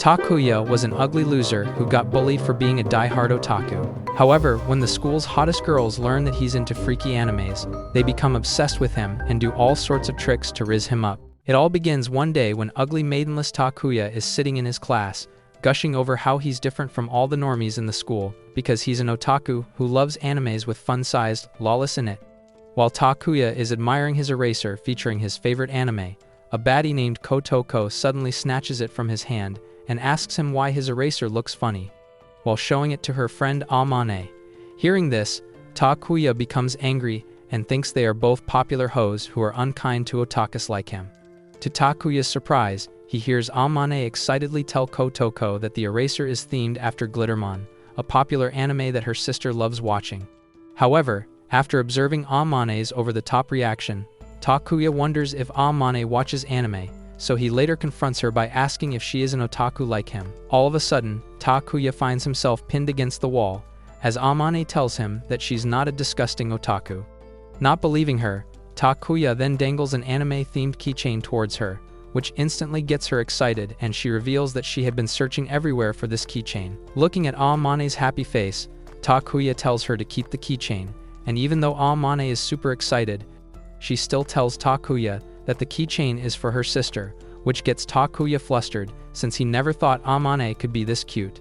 Takuya was an ugly loser who got bullied for being a die-hard otaku. However, when the school's hottest girls learn that he's into freaky animes, they become obsessed with him and do all sorts of tricks to rizz him up. It all begins one day when ugly maidenless Takuya is sitting in his class, gushing over how he's different from all the normies in the school because he's an otaku who loves animes with fun-sized, lawless in it. While Takuya is admiring his eraser featuring his favorite anime, a baddie named Kotoko suddenly snatches it from his hand and asks him why his eraser looks funny, while showing it to her friend Amane. Hearing this, Takuya becomes angry and thinks they are both popular hoes who are unkind to otakus like him. To Takuya's surprise, he hears Amane excitedly tell Kotoko that the eraser is themed after Glittermon, a popular anime that her sister loves watching. However, after observing Amane's over-the-top reaction, Takuya wonders if Amane watches anime, so he later confronts her by asking if she is an otaku like him. All of a sudden, Takuya finds himself pinned against the wall, as Amane tells him that she's not a disgusting otaku. Not believing her, Takuya then dangles an anime-themed keychain towards her, which instantly gets her excited, and she reveals that she had been searching everywhere for this keychain. Looking at Amane's happy face, Takuya tells her to keep the keychain, and even though Amane is super excited, she still tells Takuya that the keychain is for her sister, which gets Takuya flustered since he never thought Amane could be this cute.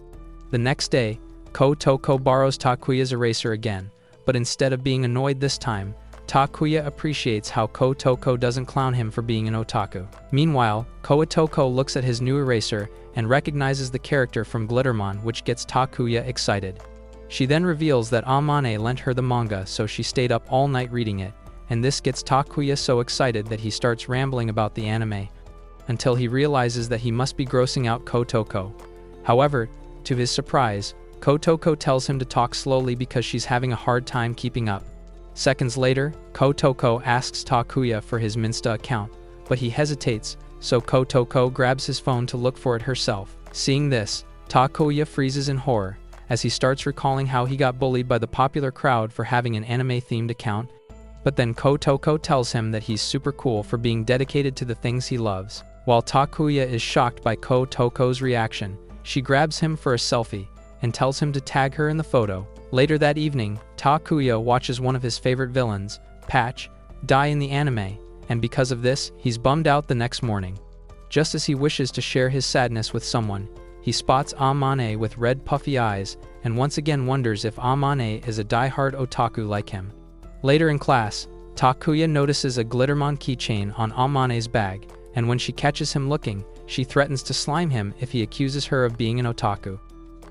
The next day, Kotoko borrows Takuya's eraser again, but instead of being annoyed this time, Takuya appreciates how Kotoko doesn't clown him for being an otaku. Meanwhile, Kotoko looks at his new eraser and recognizes the character from Glittermon, which gets Takuya excited. She then reveals that Amane lent her the manga, so she stayed up all night reading it, and this gets Takuya so excited that he starts rambling about the anime, until he realizes that he must be grossing out Kotoko. However, to his surprise, Kotoko tells him to talk slowly because she's having a hard time keeping up. Seconds later, Kotoko asks Takuya for his Minsta account, but he hesitates, so Kotoko grabs his phone to look for it herself. Seeing this, Takuya freezes in horror, as he starts recalling how he got bullied by the popular crowd for having an anime-themed account, but then Kotoko tells him that he's super cool for being dedicated to the things he loves. While Takuya is shocked by Kotoko's reaction, she grabs him for a selfie and tells him to tag her in the photo. Later that evening, Takuya watches one of his favorite villains, Patch, die in the anime, and because of this, he's bummed out the next morning. Just as he wishes to share his sadness with someone, he spots Amane with red puffy eyes and once again wonders if Amane is a die-hard otaku like him. Later in class, Takuya notices a Glittermon keychain on Amane's bag, and when she catches him looking, she threatens to slime him if he accuses her of being an otaku.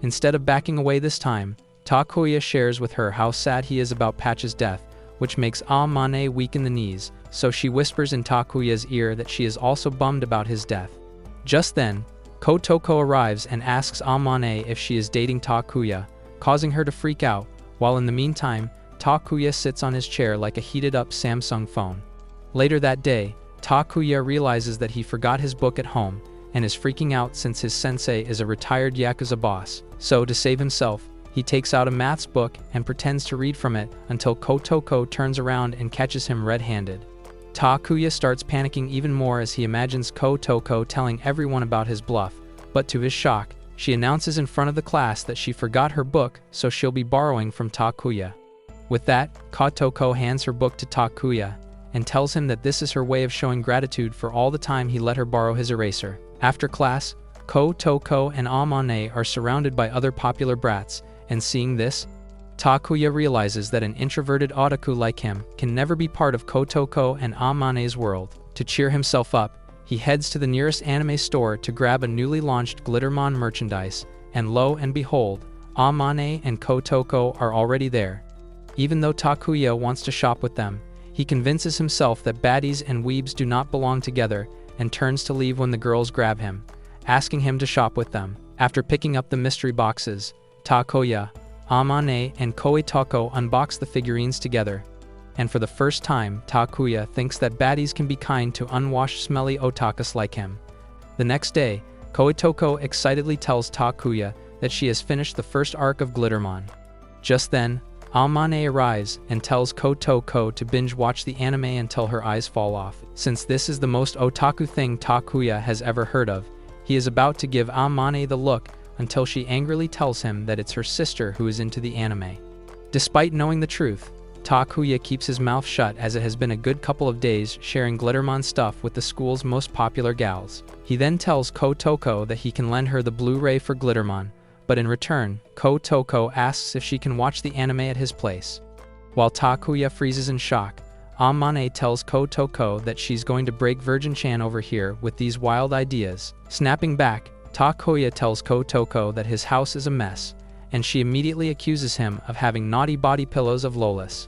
Instead of backing away this time, Takuya shares with her how sad he is about Patch's death, which makes Amane weak in the knees, so she whispers in Takuya's ear that she is also bummed about his death. Just then, Kotoko arrives and asks Amane if she is dating Takuya, causing her to freak out, while in the meantime, Takuya sits on his chair like a heated-up Samsung phone. Later that day, Takuya realizes that he forgot his book at home and is freaking out since his sensei is a retired Yakuza boss. So, to save himself, he takes out a maths book and pretends to read from it until Kotoko turns around and catches him red-handed. Takuya starts panicking even more as he imagines Kotoko telling everyone about his bluff, but to his shock, she announces in front of the class that she forgot her book, so she'll be borrowing from Takuya. With that, Kotoko hands her book to Takuya and tells him that this is her way of showing gratitude for all the time he let her borrow his eraser. After class, Kotoko and Amane are surrounded by other popular brats, and seeing this, Takuya realizes that an introverted otaku like him can never be part of Kotoko and Amane's world. To cheer himself up, he heads to the nearest anime store to grab a newly launched Glittermon merchandise, and lo and behold, Amane and Kotoko are already there. Even though Takuya wants to shop with them, he convinces himself that baddies and weebs do not belong together and turns to leave when the girls grab him, asking him to shop with them. After picking up the mystery boxes, Takuya, Amane, and Kotoko unbox the figurines together. And for the first time, Takuya thinks that baddies can be kind to unwashed, smelly otakus like him. The next day, Kotoko excitedly tells Takuya that she has finished the first arc of Glittermon. Just then, Amane arrives and tells Kotoko to binge-watch the anime until her eyes fall off. Since this is the most otaku thing Takuya has ever heard of, He is about to give Amane the look until she angrily tells him that it's her sister who is into the anime. Despite knowing the truth, Takuya keeps his mouth shut as it has been a good couple of days sharing Glittermon stuff with the school's most popular gals. He then tells Kotoko that he can lend her the Blu-ray for Glittermon, but in return, Kotoko asks if she can watch the anime at his place. While Takuya freezes in shock, Amane tells Kotoko that she's going to break Virgin-chan over here with these wild ideas. Snapping back, Takuya tells Kotoko that his house is a mess, and she immediately accuses him of having naughty body pillows of Lolis.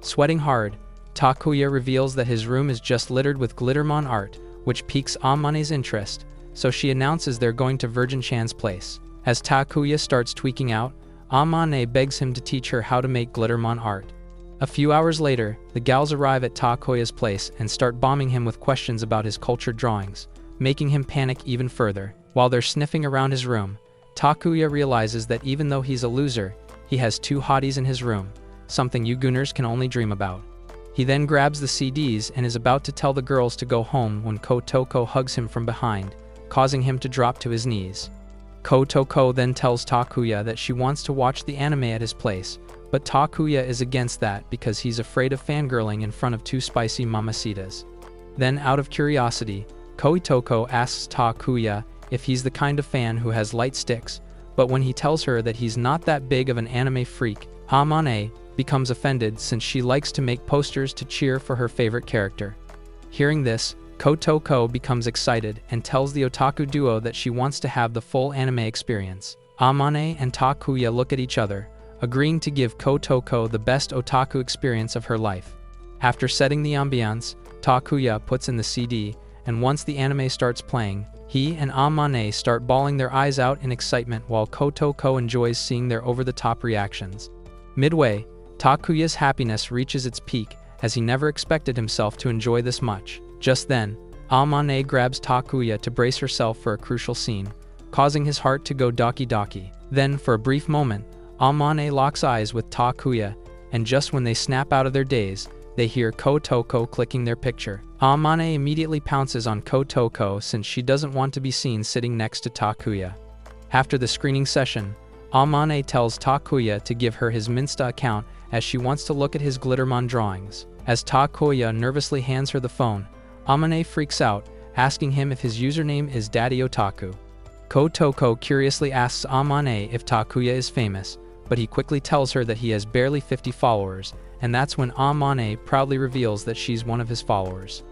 Sweating hard, Takuya reveals that his room is just littered with Glittermon art, which piques Amane's interest, so she announces they're going to Virgin-chan's place. As Takuya starts tweaking out, Amane begs him to teach her how to make Glittermon art. A few hours later, the gals arrive at Takuya's place and start bombing him with questions about his cultured drawings, making him panic even further. While they're sniffing around his room, Takuya realizes that even though he's a loser, he has 2 hotties in his room, something you gooners can only dream about. He then grabs the CDs and is about to tell the girls to go home when Kotoko hugs him from behind, causing him to drop to his knees. Kotoko then tells Takuya that she wants to watch the anime at his place, but Takuya is against that because he's afraid of fangirling in front of 2 spicy mamacitas. Then, out of curiosity, Kotoko asks Takuya if he's the kind of fan who has light sticks, but when he tells her that he's not that big of an anime freak, Amane becomes offended since she likes to make posters to cheer for her favorite character. Hearing this, Kotoko becomes excited and tells the otaku duo that she wants to have the full anime experience. Amane and Takuya look at each other, agreeing to give Kotoko the best otaku experience of her life. After setting the ambiance, Takuya puts in the CD, and once the anime starts playing, he and Amane start bawling their eyes out in excitement while Kotoko enjoys seeing their over-the-top reactions. Midway, Takuya's happiness reaches its peak as he never expected himself to enjoy this much. Just then, Amane grabs Takuya to brace herself for a crucial scene, causing his heart to go doki-doki. Then, for a brief moment, Amane locks eyes with Takuya, and just when they snap out of their daze, they hear Kotoko clicking their picture. Amane immediately pounces on Kotoko since she doesn't want to be seen sitting next to Takuya. After the screening session, Amane tells Takuya to give her his Minsta account as she wants to look at his Glittermon drawings. As Takuya nervously hands her the phone, Amane freaks out, asking him if his username is Daddy Otaku. Kotoko curiously asks Amane if Takuya is famous, but he quickly tells her that he has barely 50 followers, and that's when Amane proudly reveals that she's one of his followers.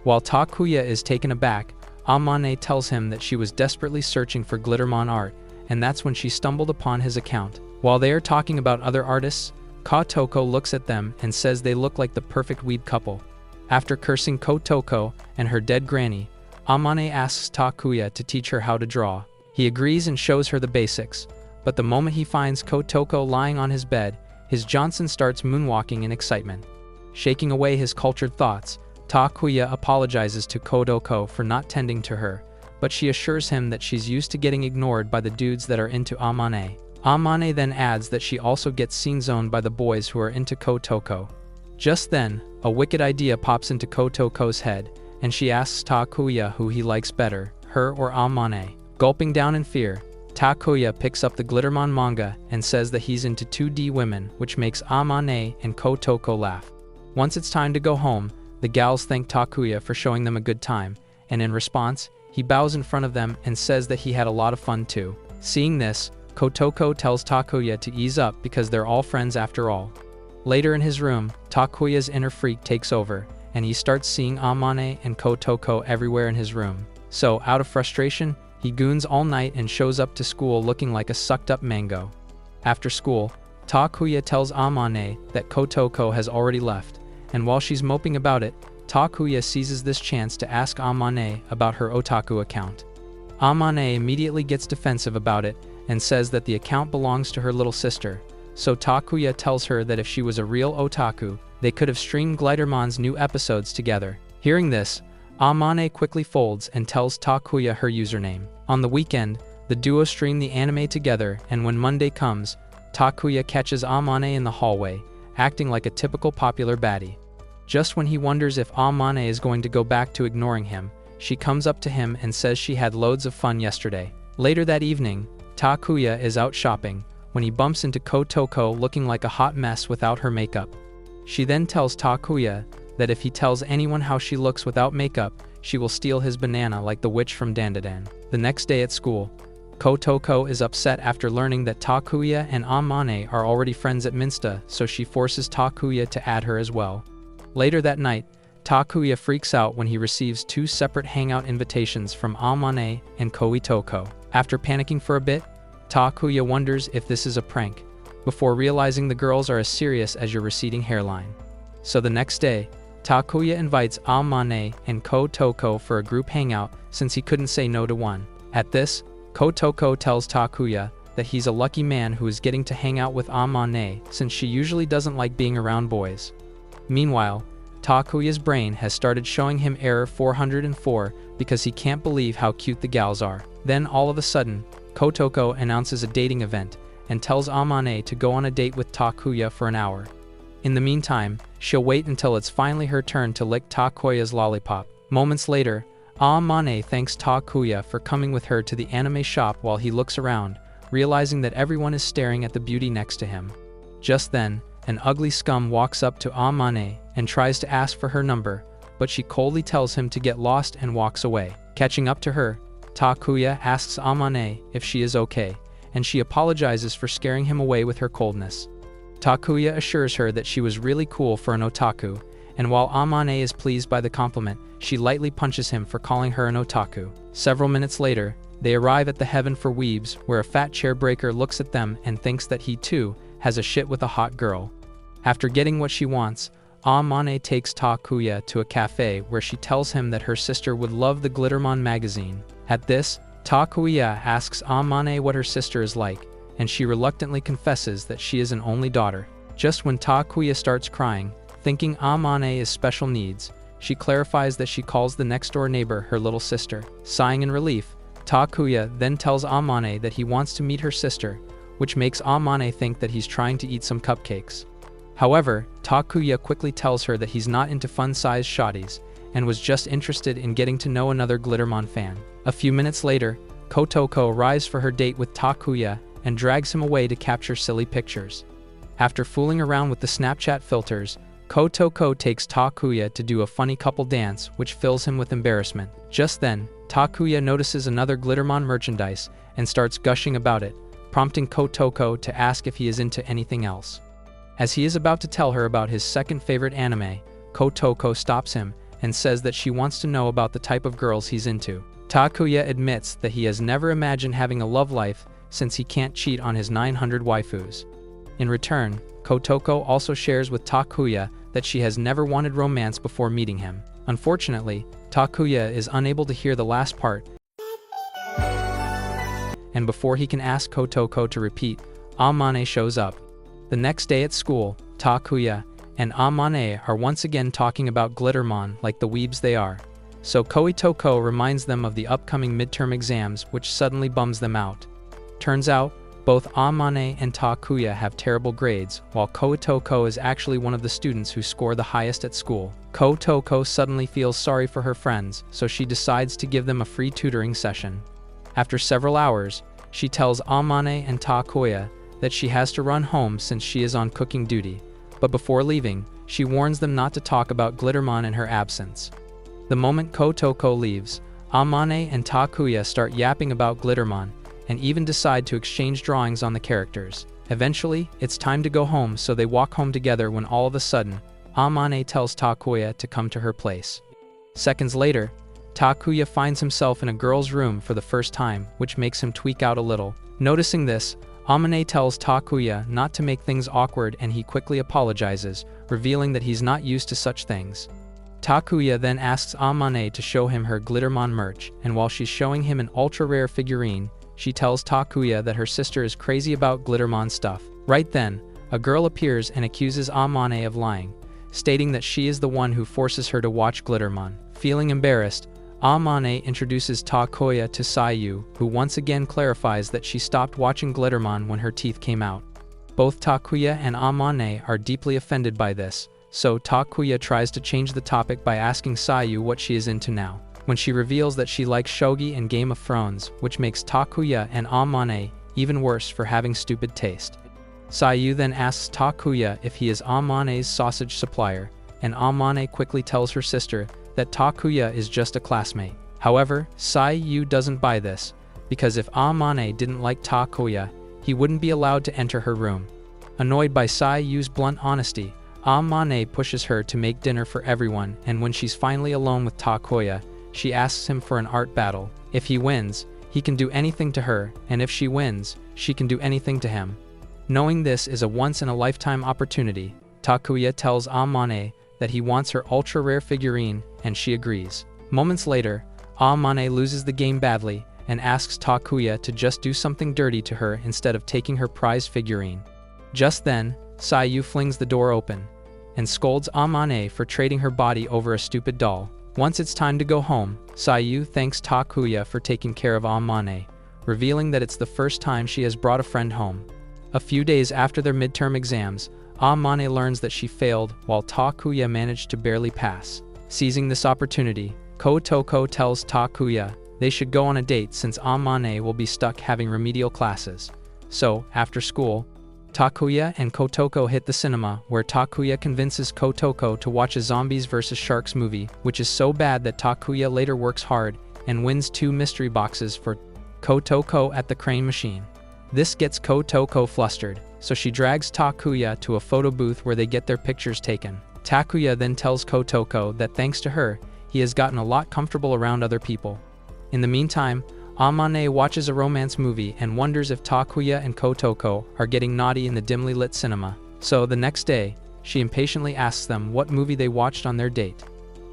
While Takuya is taken aback, Amane tells him that she was desperately searching for Glittermon art, and that's when she stumbled upon his account. While they are talking about other artists, Kotoko looks at them and says they look like the perfect weeb couple. After cursing Kotoko and her dead granny, Amane asks Takuya to teach her how to draw. He agrees and shows her the basics, but the moment he finds Kotoko lying on his bed, his Johnson starts moonwalking in excitement. Shaking away his cultured thoughts, Takuya apologizes to Kotoko for not tending to her, but she assures him that she's used to getting ignored by the dudes that are into Amane. Amane then adds that she also gets scene-zoned by the boys who are into Kotoko. Just then, a wicked idea pops into Kotoko's head, and she asks Takuya who he likes better, her or Amane. Gulping down in fear, Takuya picks up the Glittermon manga and says that he's into 2D women, which makes Amane and Kotoko laugh. Once it's time to go home, the gals thank Takuya for showing them a good time, and in response, he bows in front of them and says that he had a lot of fun too. Seeing this, Kotoko tells Takuya to ease up because they're all friends after all. Later in his room, Takuya's inner freak takes over, and he starts seeing Amane and Kotoko everywhere in his room. So, out of frustration, he goons all night and shows up to school looking like a sucked-up mango. After school, Takuya tells Amane that Kotoko has already left, and while she's moping about it, Takuya seizes this chance to ask Amane about her otaku account. Amane immediately gets defensive about it and says that the account belongs to her little sister, so Takuya tells her that if she was a real otaku, they could have streamed Glittermon's new episodes together. Hearing this, Amane quickly folds and tells Takuya her username. On the weekend, the duo stream the anime together, and when Monday comes, Takuya catches Amane in the hallway, acting like a typical popular baddie. Just when he wonders if Amane is going to go back to ignoring him, she comes up to him and says she had loads of fun yesterday. Later that evening, Takuya is out shopping when he bumps into Kotoko looking like a hot mess without her makeup. She then tells Takuya that if he tells anyone how she looks without makeup, she will steal his banana like the witch from Dandadan. The next day at school, Kotoko is upset after learning that Takuya and Amane are already friends at Minsta, so she forces Takuya to add her as well. Later that night, Takuya freaks out when he receives 2 separate hangout invitations from Amane and Koitoko. After panicking for a bit, Takuya wonders if this is a prank, before realizing the girls are as serious as your receding hairline. So the next day, Takuya invites Amane and Kotoko for a group hangout since he couldn't say no to one. At this, Kotoko tells Takuya that he's a lucky man who is getting to hang out with Amane since she usually doesn't like being around boys. Meanwhile, Takuya's brain has started showing him error 404 because he can't believe how cute the gals are. Then all of a sudden, Kotoko announces a dating event and tells Amane to go on a date with Takuya for an hour. In the meantime, she'll wait until it's finally her turn to lick Takuya's lollipop. Moments later, Amane thanks Takuya for coming with her to the anime shop while he looks around, realizing that everyone is staring at the beauty next to him. Just then, an ugly scum walks up to Amane and tries to ask for her number, but she coldly tells him to get lost and walks away. Catching up to her, Takuya asks Amane if she is okay, and she apologizes for scaring him away with her coldness. Takuya assures her that she was really cool for an otaku, and while Amane is pleased by the compliment, she lightly punches him for calling her an otaku. Several minutes later, they arrive at the Heaven for Weebs, where a fat chair breaker looks at them and thinks that he too has a shit with a hot girl. After getting what she wants, Amane takes Takuya to a cafe where she tells him that her sister would love the Glittermon magazine. At this, Takuya asks Amane what her sister is like, and she reluctantly confesses that she is an only daughter. Just when Takuya starts crying, thinking Amane is special needs, she clarifies that she calls the next-door neighbor her little sister. Sighing in relief, Takuya then tells Amane that he wants to meet her sister, which makes Amane think that he's trying to eat some cupcakes. However, Takuya quickly tells her that he's not into fun-sized shotties, and was just interested in getting to know another Glittermon fan. A few minutes later, Kotoko arrives for her date with Takuya and drags him away to capture silly pictures. After fooling around with the Snapchat filters, Kotoko takes Takuya to do a funny couple dance, which fills him with embarrassment. Just then, Takuya notices another Glittermon merchandise and starts gushing about it, prompting Kotoko to ask if he is into anything else. As he is about to tell her about his second favorite anime, Kotoko stops him and says that she wants to know about the type of girls he's into. Takuya admits that he has never imagined having a love life since he can't cheat on his 900 waifus. In return, Kotoko also shares with Takuya that she has never wanted romance before meeting him. Unfortunately, Takuya is unable to hear the last part, and before he can ask Kotoko to repeat, Amane shows up. The next day at school, Takuya and Amane are once again talking about Glittermon like the weebs they are. So Koitoko reminds them of the upcoming midterm exams, which suddenly bums them out. Turns out, both Amane and Takuya have terrible grades, while Koitoko is actually one of the students who score the highest at school. Kotoko suddenly feels sorry for her friends, so she decides to give them a free tutoring session. After several hours, she tells Amane and Takuya that she has to run home since she is on cooking duty, but before leaving, she warns them not to talk about Glittermon in her absence. The moment Kotoko leaves, Amane and Takuya start yapping about Glittermon, and even decide to exchange drawings on the characters. Eventually, it's time to go home, so they walk home together when all of a sudden, Amane tells Takuya to come to her place. Seconds later, Takuya finds himself in a girl's room for the first time, which makes him tweak out a little. Noticing this, Amane tells Takuya not to make things awkward, and he quickly apologizes, revealing that he's not used to such things. Takuya then asks Amane to show him her Glittermon merch, and while she's showing him an ultra-rare figurine, she tells Takuya that her sister is crazy about Glittermon stuff. Right then, a girl appears and accuses Amane of lying, stating that she is the one who forces her to watch Glittermon. Feeling embarrassed, Amane introduces Takuya to Sayu, who once again clarifies that she stopped watching Glittermon when her teeth came out. Both Takuya and Amane are deeply offended by this, so Takuya tries to change the topic by asking Sayu what she is into now. when she reveals that she likes shogi and Game of Thrones, which makes Takuya and Amane even worse for having stupid taste. Sayu then asks Takuya if he is Amane's sausage supplier, and Amane quickly tells her sister that Takuya is just a classmate. However, Sayu doesn't buy this, because if Amane didn't like Takuya, he wouldn't be allowed to enter her room. Annoyed by Sayu's blunt honesty, Amane pushes her to make dinner for everyone, and when she's finally alone with Takuya, she asks him for an art battle. If he wins, he can do anything to her, and if she wins, she can do anything to him. Knowing this is a once-in-a-lifetime opportunity, Takuya tells Amane that he wants her ultra-rare figurine, and she agrees. Moments later, Amane loses the game badly and asks Takuya to just do something dirty to her instead of taking her prize figurine. Just then, Sayu flings the door open and scolds Amane for trading her body over a stupid doll. Once it's time to go home, Sayu thanks Takuya for taking care of Amane, revealing that it's the first time she has brought a friend home. A few days after their midterm exams, Amane learns that she failed while Takuya managed to barely pass. Seizing this opportunity, Kotoko tells Takuya they should go on a date since Amane will be stuck having remedial classes. So, after school, Takuya and Kotoko hit the cinema, where Takuya convinces Kotoko to watch a Zombies vs. Sharks movie, which is so bad that Takuya later works hard and wins 2 mystery boxes for Kotoko at the crane machine. This gets Kotoko flustered, so she drags Takuya to a photo booth where they get their pictures taken. Takuya then tells Kotoko that thanks to her, he has gotten a lot comfortable around other people. In the meantime, Amane watches a romance movie and wonders if Takuya and Kotoko are getting naughty in the dimly lit cinema. So the next day, she impatiently asks them what movie they watched on their date.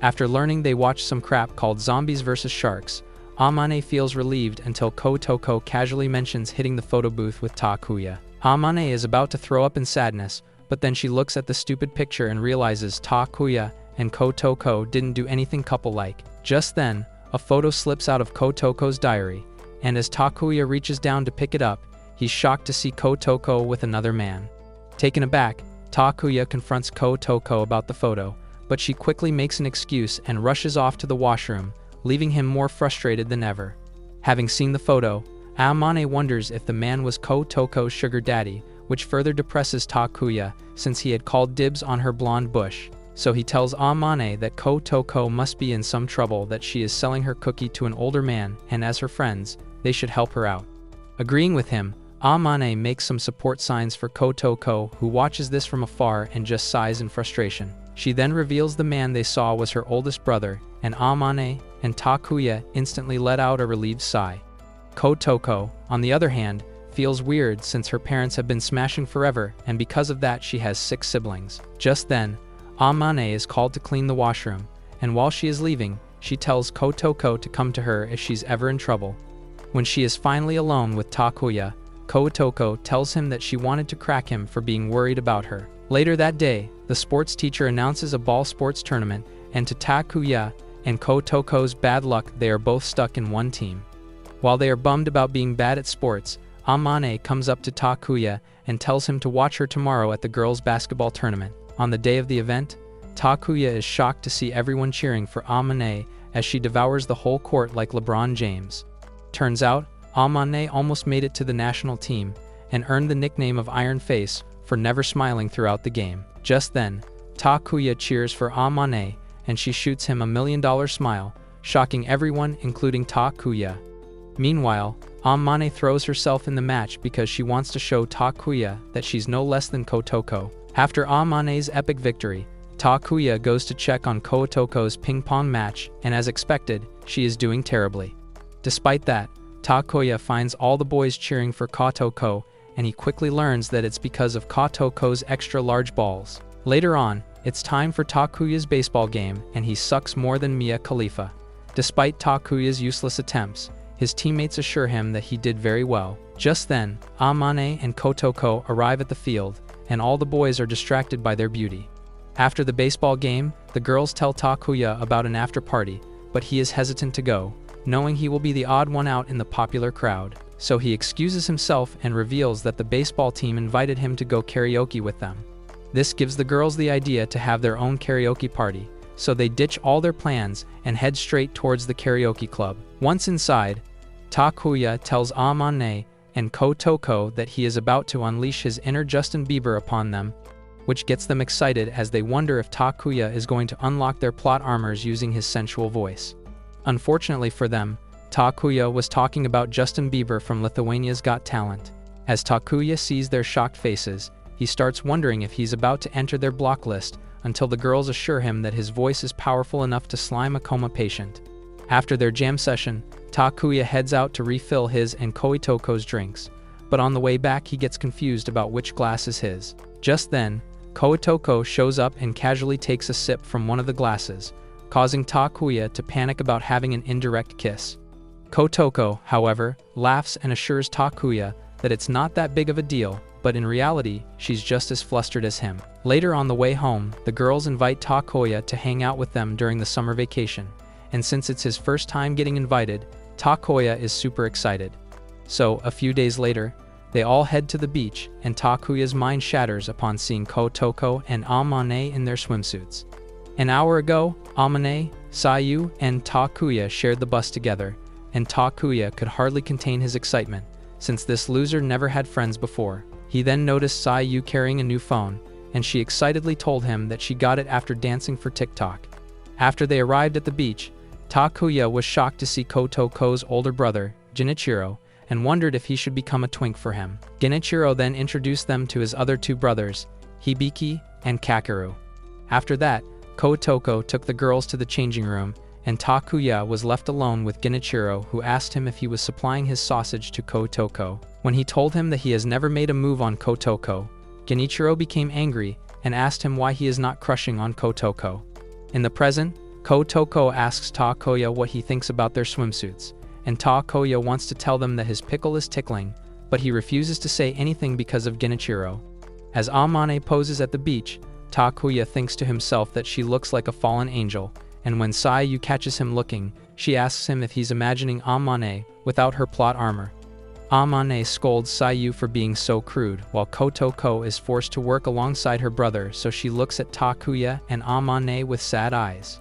After learning they watched some crap called Zombies vs. Sharks, Amane feels relieved until Kotoko casually mentions hitting the photo booth with Takuya. Amane is about to throw up in sadness, but then she looks at the stupid picture and realizes Takuya and Kotoko didn't do anything couple-like. Just then, a photo slips out of Kotoko's diary, and as Takuya reaches down to pick it up, he's shocked to see Kotoko with another man. Taken aback, Takuya confronts Kotoko about the photo, but she quickly makes an excuse and rushes off to the washroom, leaving him more frustrated than ever. Having seen the photo, Amane wonders if the man was Kotoko's sugar daddy, which further depresses Takuya since he had called dibs on her blonde bush. So he tells Amane that Kotoko must be in some trouble, that she is selling her cookie to an older man, and as her friends, they should help her out. Agreeing with him, Amane makes some support signs for Kotoko, who watches this from afar and just sighs in frustration. She then reveals the man they saw was her oldest brother, and Amane and Takuya instantly let out a relieved sigh. Kotoko, on the other hand, feels weird since her parents have been smashing forever, and because of that she has 6 siblings. Just then, Amane is called to clean the washroom, and while she is leaving, she tells Kotoko to come to her if she's ever in trouble. When she is finally alone with Takuya, Kotoko tells him that she wanted to crack him for being worried about her. Later that day, the sports teacher announces a ball sports tournament, and to Takuya and Kotoko's bad luck, they are both stuck in one team. While they are bummed about being bad at sports, Amane comes up to Takuya and tells him to watch her tomorrow at the girls' basketball tournament. On the day of the event, Takuya is shocked to see everyone cheering for Amane as she devours the whole court like LeBron James. Turns out, Amane almost made it to the national team and earned the nickname of Iron Face for never smiling throughout the game. Just then, Takuya cheers for Amane and she shoots him $1 million smile, shocking everyone including Takuya. Meanwhile, Amane throws herself in the match because she wants to show Takuya that she's no less than Kotoko. After Amane's epic victory, Takuya goes to check on Kotoko's ping pong match, and as expected, she is doing terribly. Despite that, Takuya finds all the boys cheering for Kotoko, and he quickly learns that it's because of Kotoko's extra large balls. Later on, it's time for Takuya's baseball game, and he sucks more than Mia Khalifa. Despite Takuya's useless attempts, his teammates assure him that he did very well. Just then, Amane and Kotoko arrive at the field, and all the boys are distracted by their beauty. After the baseball game, the girls tell Takuya about an after party, but he is hesitant to go, knowing he will be the odd one out in the popular crowd. So he excuses himself and reveals that the baseball team invited him to go karaoke with them. This gives the girls the idea to have their own karaoke party, so they ditch all their plans and head straight towards the karaoke club. Once inside, Takuya tells Amane and Kotoko that he is about to unleash his inner Justin Bieber upon them, which gets them excited as they wonder if Takuya is going to unlock their plot armors using his sensual voice. Unfortunately for them, Takuya was talking about Justin Bieber from Lithuania's Got Talent. As Takuya sees their shocked faces, he starts wondering if he's about to enter their block list until the girls assure him that his voice is powerful enough to slime a coma patient. After their jam session, Takuya heads out to refill his and Koitoko's drinks, but on the way back he gets confused about which glass is his. Just then, Koitoko shows up and casually takes a sip from one of the glasses, causing Takuya to panic about having an indirect kiss. Kotoko, however, laughs and assures Takuya that it's not that big of a deal, but in reality, she's just as flustered as him. Later on the way home, the girls invite Takuya to hang out with them during the summer vacation, and since it's his first time getting invited, Takuya is super excited. So, a few days later, they all head to the beach, and Takuya's mind shatters upon seeing Kotoko and Amane in their swimsuits. An hour ago, Amane, Sayu, and Takuya shared the bus together, and Takuya could hardly contain his excitement, since this loser never had friends before. He then noticed Sayu carrying a new phone, and she excitedly told him that she got it after dancing for TikTok. After they arrived at the beach, Takuya was shocked to see Kotoko's older brother, Genichiro, and wondered if he should become a twink for him. Genichiro then introduced them to his other two brothers, Hibiki and Kakeru. After that, Kotoko took the girls to the changing room, and Takuya was left alone with Genichiro, who asked him if he was supplying his sausage to Kotoko. When he told him that he has never made a move on Kotoko, Genichiro became angry and asked him why he is not crushing on Kotoko. In the present, Kotoko asks Takuya what he thinks about their swimsuits, and Takuya wants to tell them that his pickle is tickling, but he refuses to say anything because of Genichiro. As Amane poses at the beach, Takuya thinks to himself that she looks like a fallen angel, and when Sayu catches him looking, she asks him if he's imagining Amane without her plot armor. Amane scolds Sayu for being so crude, while Kotoko is forced to work alongside her brother, so she looks at Takuya and Amane with sad eyes.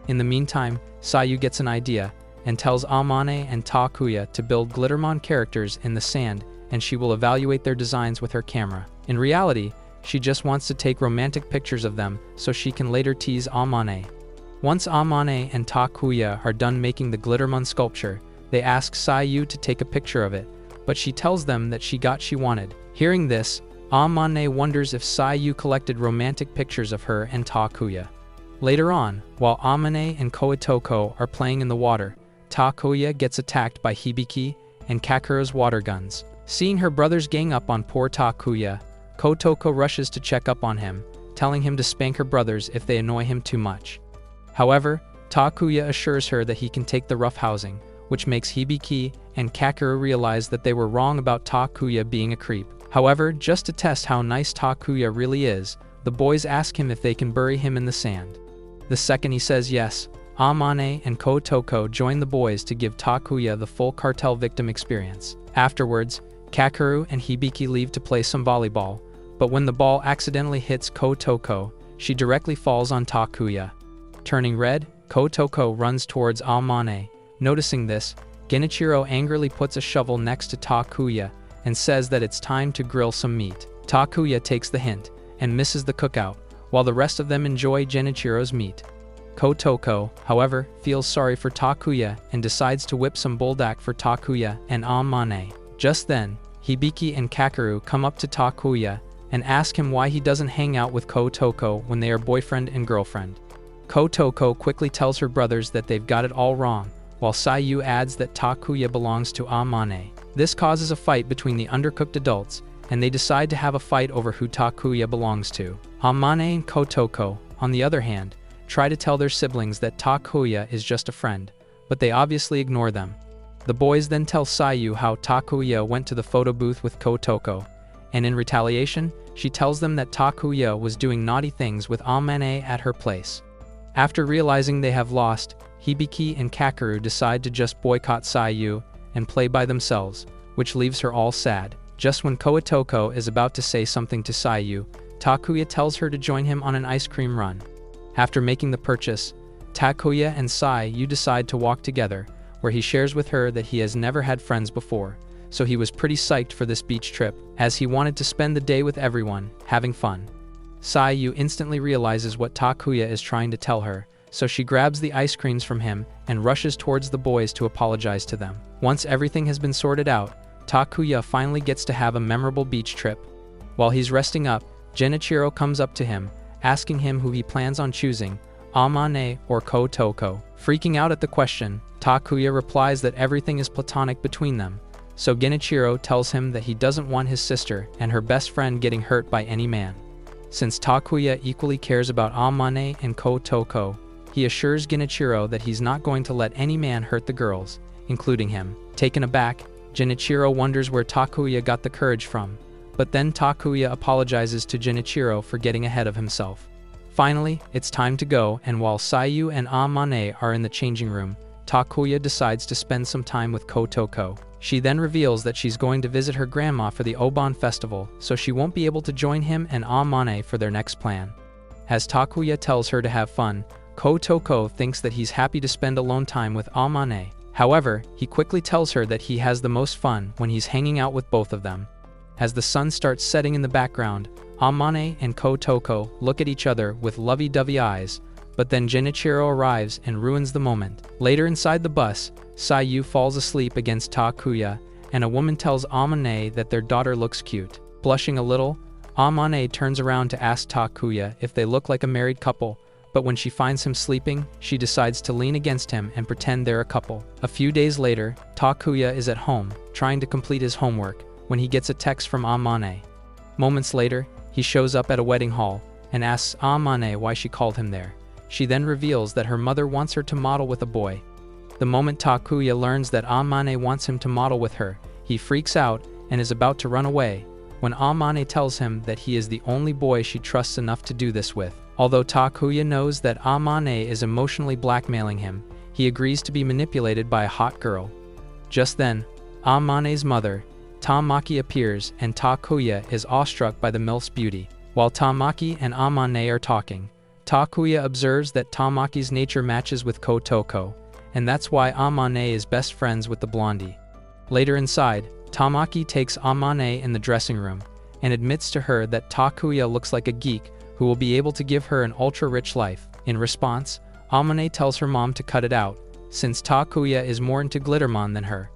In the meantime, Sayu gets an idea and tells Amane and Takuya to build Glittermon characters in the sand, and she will evaluate their designs with her camera. In reality, she just wants to take romantic pictures of them so she can later tease Amane. Once Amane and Takuya are done making the Glittermon sculpture, they ask Sayu to take a picture of it, but she tells them that she got she wanted. Hearing this, Amane wonders if Sayu collected romantic pictures of her and Takuya. Later on, while Amane and Koitoko are playing in the water, Takuya gets attacked by Hibiki and Kakeru's water guns. Seeing her brothers gang up on poor Takuya, Kotoko rushes to check up on him, telling him to spank her brothers if they annoy him too much. However, Takuya assures her that he can take the roughhousing, which makes Hibiki and Kakeru realize that they were wrong about Takuya being a creep. However, just to test how nice Takuya really is, the boys ask him if they can bury him in the sand. The second he says yes, Amane and Kotoko join the boys to give Takuya the full cartel victim experience. Afterwards, Kakeru and Hibiki leave to play some volleyball, but when the ball accidentally hits Kotoko, she directly falls on Takuya. Turning red, Kotoko runs towards Amane. Noticing this, Genichiro angrily puts a shovel next to Takuya and says that it's time to grill some meat. Takuya takes the hint and misses the cookout, while the rest of them enjoy Genichiro's meat. Kotoko, however, feels sorry for Takuya and decides to whip some buldak for Takuya and Amane. Just then, Hibiki and Kakeru come up to Takuya and ask him why he doesn't hang out with Kotoko when they are boyfriend and girlfriend. Kotoko quickly tells her brothers that they've got it all wrong, while Sayu adds that Takuya belongs to Amane. This causes a fight between the undercooked adults, and they decide to have a fight over who Takuya belongs to. Amane and Kotoko, on the other hand, try to tell their siblings that Takuya is just a friend, but they obviously ignore them. The boys then tell Sayu how Takuya went to the photo booth with Kotoko, and in retaliation, she tells them that Takuya was doing naughty things with Amane at her place. After realizing they have lost, Hibiki and Kakeru decide to just boycott Sayu and play by themselves, which leaves her all sad. Just when Kotoko is about to say something to Sayu, Takuya tells her to join him on an ice cream run. After making the purchase, Takuya and Sayu decide to walk together, where he shares with her that he has never had friends before, so he was pretty psyched for this beach trip, as he wanted to spend the day with everyone, having fun. Sayu instantly realizes what Takuya is trying to tell her, so she grabs the ice creams from him and rushes towards the boys to apologize to them. Once everything has been sorted out, Takuya finally gets to have a memorable beach trip. While he's resting up, Genichiro comes up to him, asking him who he plans on choosing, Amane or Kotoko. Freaking out at the question, Takuya replies that everything is platonic between them, so Genichiro tells him that he doesn't want his sister and her best friend getting hurt by any man. Since Takuya equally cares about Amane and Kotoko, he assures Genichiro that he's not going to let any man hurt the girls, including him. Taken aback, Genichiro wonders where Takuya got the courage from, but then Takuya apologizes to Genichiro for getting ahead of himself. Finally, it's time to go, and while Sayu and Amane are in the changing room, Takuya decides to spend some time with Kotoko. She then reveals that she's going to visit her grandma for the Obon festival, so she won't be able to join him and Amane for their next plan. As Takuya tells her to have fun, Kotoko thinks that he's happy to spend alone time with Amane. However, he quickly tells her that he has the most fun when he's hanging out with both of them. As the sun starts setting in the background, Amane and Kotoko look at each other with lovey-dovey eyes, but then Genichiro arrives and ruins the moment. Later inside the bus, Sayu falls asleep against Takuya, and a woman tells Amane that their daughter looks cute. Blushing a little, Amane turns around to ask Takuya if they look like a married couple, but when she finds him sleeping, she decides to lean against him and pretend they're a couple. A few days later, Takuya is at home, trying to complete his homework, when he gets a text from Amane. Moments later, he shows up at a wedding hall and asks Amane why she called him there. She then reveals that her mother wants her to model with a boy. The moment Takuya learns that Amane wants him to model with her, he freaks out and is about to run away, when Amane tells him that he is the only boy she trusts enough to do this with. Although Takuya knows that Amane is emotionally blackmailing him, he agrees to be manipulated by a hot girl. Just then, Amane's mother, Tamaki, appears, and Takuya is awestruck by the MILF's beauty. While Tamaki and Amane are talking, Takuya observes that Tamaki's nature matches with Kotoko, and that's why Amane is best friends with the blondie. Later inside, Tamaki takes Amane in the dressing room and admits to her that Takuya looks like a geek who will be able to give her an ultra-rich life. In response, Amane tells her mom to cut it out, since Takuya is more into Glittermon than her.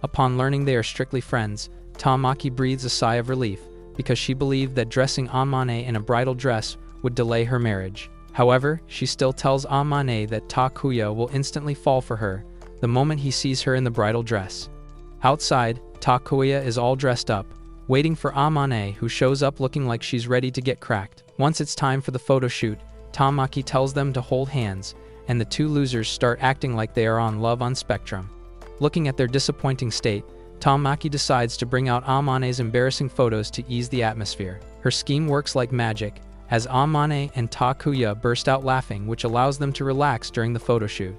Upon learning they are strictly friends, Tamaki breathes a sigh of relief, because she believed that dressing Amane in a bridal dress would delay her marriage. However, she still tells Amane that Takuya will instantly fall for her the moment he sees her in the bridal dress. Outside, Takuya is all dressed up, waiting for Amane, who shows up looking like she's ready to get cracked. Once it's time for the photo shoot, Tamaki tells them to hold hands, and the two losers start acting like they are on Love on Spectrum. Looking at their disappointing state, Tamaki decides to bring out Amane's embarrassing photos to ease the atmosphere. Her scheme works like magic, as Amane and Takuya burst out laughing, which allows them to relax during the photo shoot.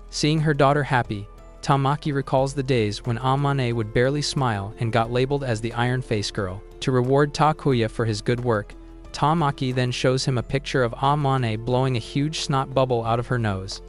Seeing her daughter happy, Tamaki recalls the days when Amane would barely smile and got labeled as the Iron Face Girl. To reward Takuya for his good work, Tamaki then shows him a picture of Amane blowing a huge snot bubble out of her nose.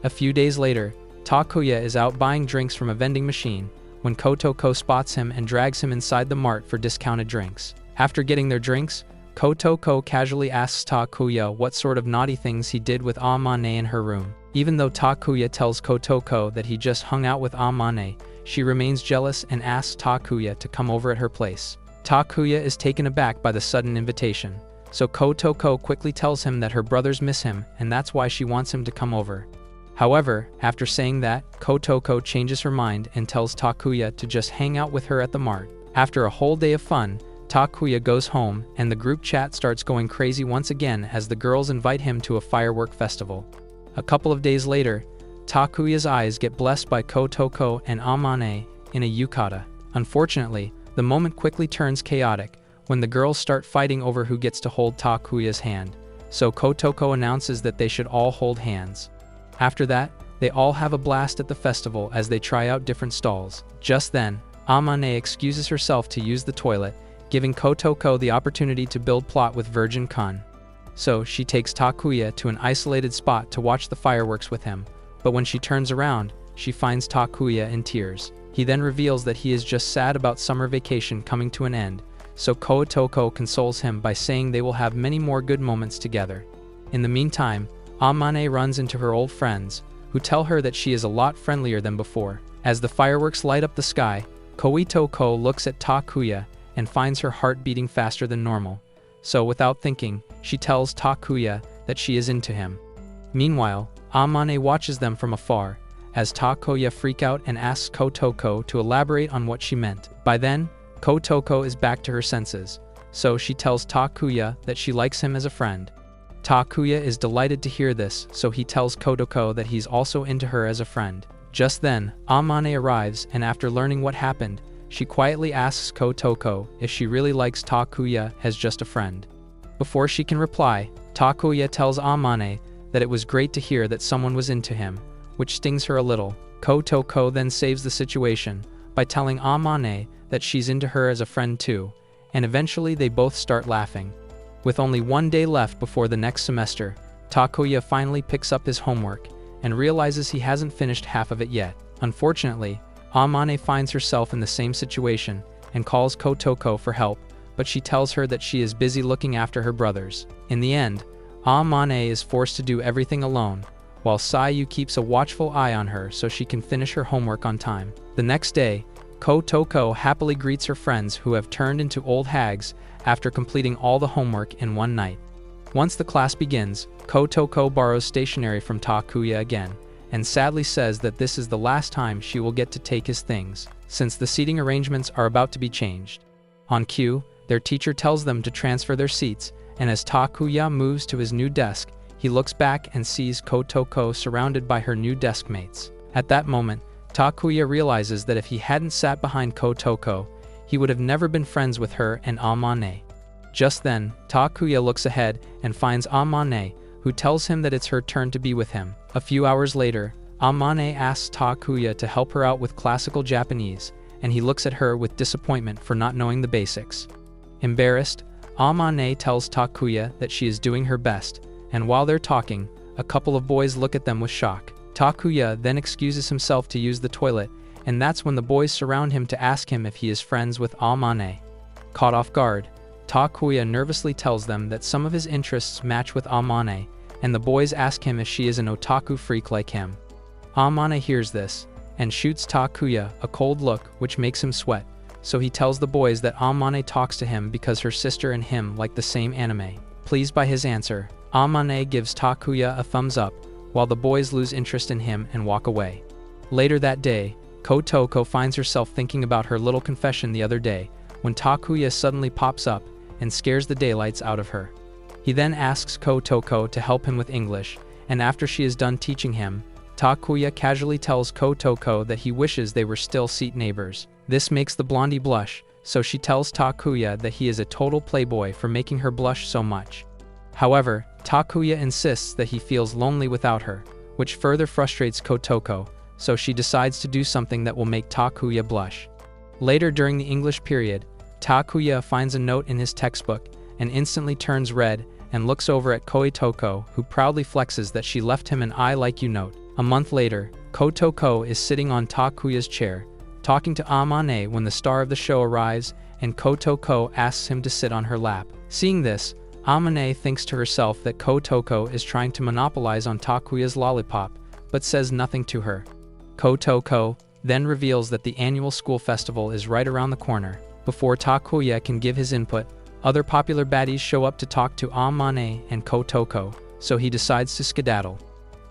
A few days later, Takuya is out buying drinks from a vending machine when Kotoko spots him and drags him inside the mart for discounted drinks. After getting their drinks, Kotoko casually asks Takuya what sort of naughty things he did with Amane in her room. Even though Takuya tells Kotoko that he just hung out with Amane, she remains jealous and asks Takuya to come over at her place. Takuya is taken aback by the sudden invitation, so Kotoko quickly tells him that her brothers miss him and that's why she wants him to come over. However, after saying that, Kotoko changes her mind and tells Takuya to just hang out with her at the mart. After a whole day of fun, Takuya goes home and the group chat starts going crazy once again as the girls invite him to a firework festival. A couple of days later, Takuya's eyes get blessed by Kotoko and Amane in a yukata. Unfortunately, the moment quickly turns chaotic when the girls start fighting over who gets to hold Takuya's hand, so Kotoko announces that they should all hold hands. After that, they all have a blast at the festival as they try out different stalls. Just then, Amane excuses herself to use the toilet, giving Kotoko the opportunity to build plot with Virgin Kun. so she takes Takuya to an isolated spot to watch the fireworks with him, but when she turns around, she finds Takuya in tears. He then reveals that he is just sad about summer vacation coming to an end, so Kotoko consoles him by saying they will have many more good moments together. In the meantime, Amane runs into her old friends, who tell her that she is a lot friendlier than before. As the fireworks light up the sky, Koitoko looks at Takuya and finds her heart beating faster than normal. So without thinking, she tells Takuya that she is into him. Meanwhile, Amane watches them from afar, as Takuya freaks out and asks Kotoko to elaborate on what she meant. By then, Kotoko is back to her senses, so she tells Takuya that she likes him as a friend. Takuya is delighted to hear this, so he tells Kotoko that he's also into her as a friend. Just then, Amane arrives, and after learning what happened, she quietly asks Kotoko if she really likes Takuya as just a friend. Before she can reply, Takuya tells Amane that it was great to hear that someone was into him, which stings her a little. Kotoko then saves the situation by telling Amane that she's into her as a friend too, and eventually they both start laughing. With only one day left before the next semester, Takuya finally picks up his homework and realizes he hasn't finished half of it yet. Unfortunately, Amane finds herself in the same situation and calls Kotoko for help, but she tells her that she is busy looking after her brothers. In the end, Amane is forced to do everything alone, while Sayu keeps a watchful eye on her so she can finish her homework on time. The next day, Kotoko happily greets her friends who have turned into old hags after completing all the homework in one night. Once the class begins, Kotoko borrows stationery from Takuya again, and sadly says that this is the last time she will get to take his things, since the seating arrangements are about to be changed. On cue, their teacher tells them to transfer their seats, and as Takuya moves to his new desk, he looks back and sees Kotoko surrounded by her new desk mates. At that moment, Takuya realizes that if he hadn't sat behind Kotoko, he would have never been friends with her and Amane. Just then, Takuya looks ahead and finds Amane, who tells him that it's her turn to be with him. A few hours later, Amane asks Takuya to help her out with classical Japanese, and he looks at her with disappointment for not knowing the basics. Embarrassed, Amane tells Takuya that she is doing her best, and while they're talking, a couple of boys look at them with shock. Takuya then excuses himself to use the toilet, and that's when the boys surround him to ask him if he is friends with Amane. Caught off guard, Takuya nervously tells them that some of his interests match with Amane, and the boys ask him if she is an otaku freak like him. Amane hears this, and shoots Takuya a cold look which makes him sweat, so he tells the boys that Amane talks to him because her sister and him like the same anime. Pleased by his answer, Amane gives Takuya a thumbs up, while the boys lose interest in him and walk away. Later that day, Kotoko finds herself thinking about her little confession the other day, when Takuya suddenly pops up and scares the daylights out of her. He then asks Kotoko to help him with English, and after she is done teaching him, Takuya casually tells Kotoko that he wishes they were still seat neighbors. This makes the blondie blush, so she tells Takuya that he is a total playboy for making her blush so much. However, Takuya insists that he feels lonely without her, which further frustrates Kotoko, so she decides to do something that will make Takuya blush. Later during the English period, Takuya finds a note in his textbook and instantly turns red and looks over at Kotoko, who proudly flexes that she left him an I like you note. A month later, Kotoko is sitting on Takuya's chair, talking to Amane when the star of the show arrives, and Kotoko asks him to sit on her lap. Seeing this, Amane thinks to herself that Kotoko is trying to monopolize on Takuya's lollipop, but says nothing to her. Kotoko then reveals that the annual school festival is right around the corner. Before Takuya can give his input, other popular baddies show up to talk to Amane and Kotoko, so he decides to skedaddle.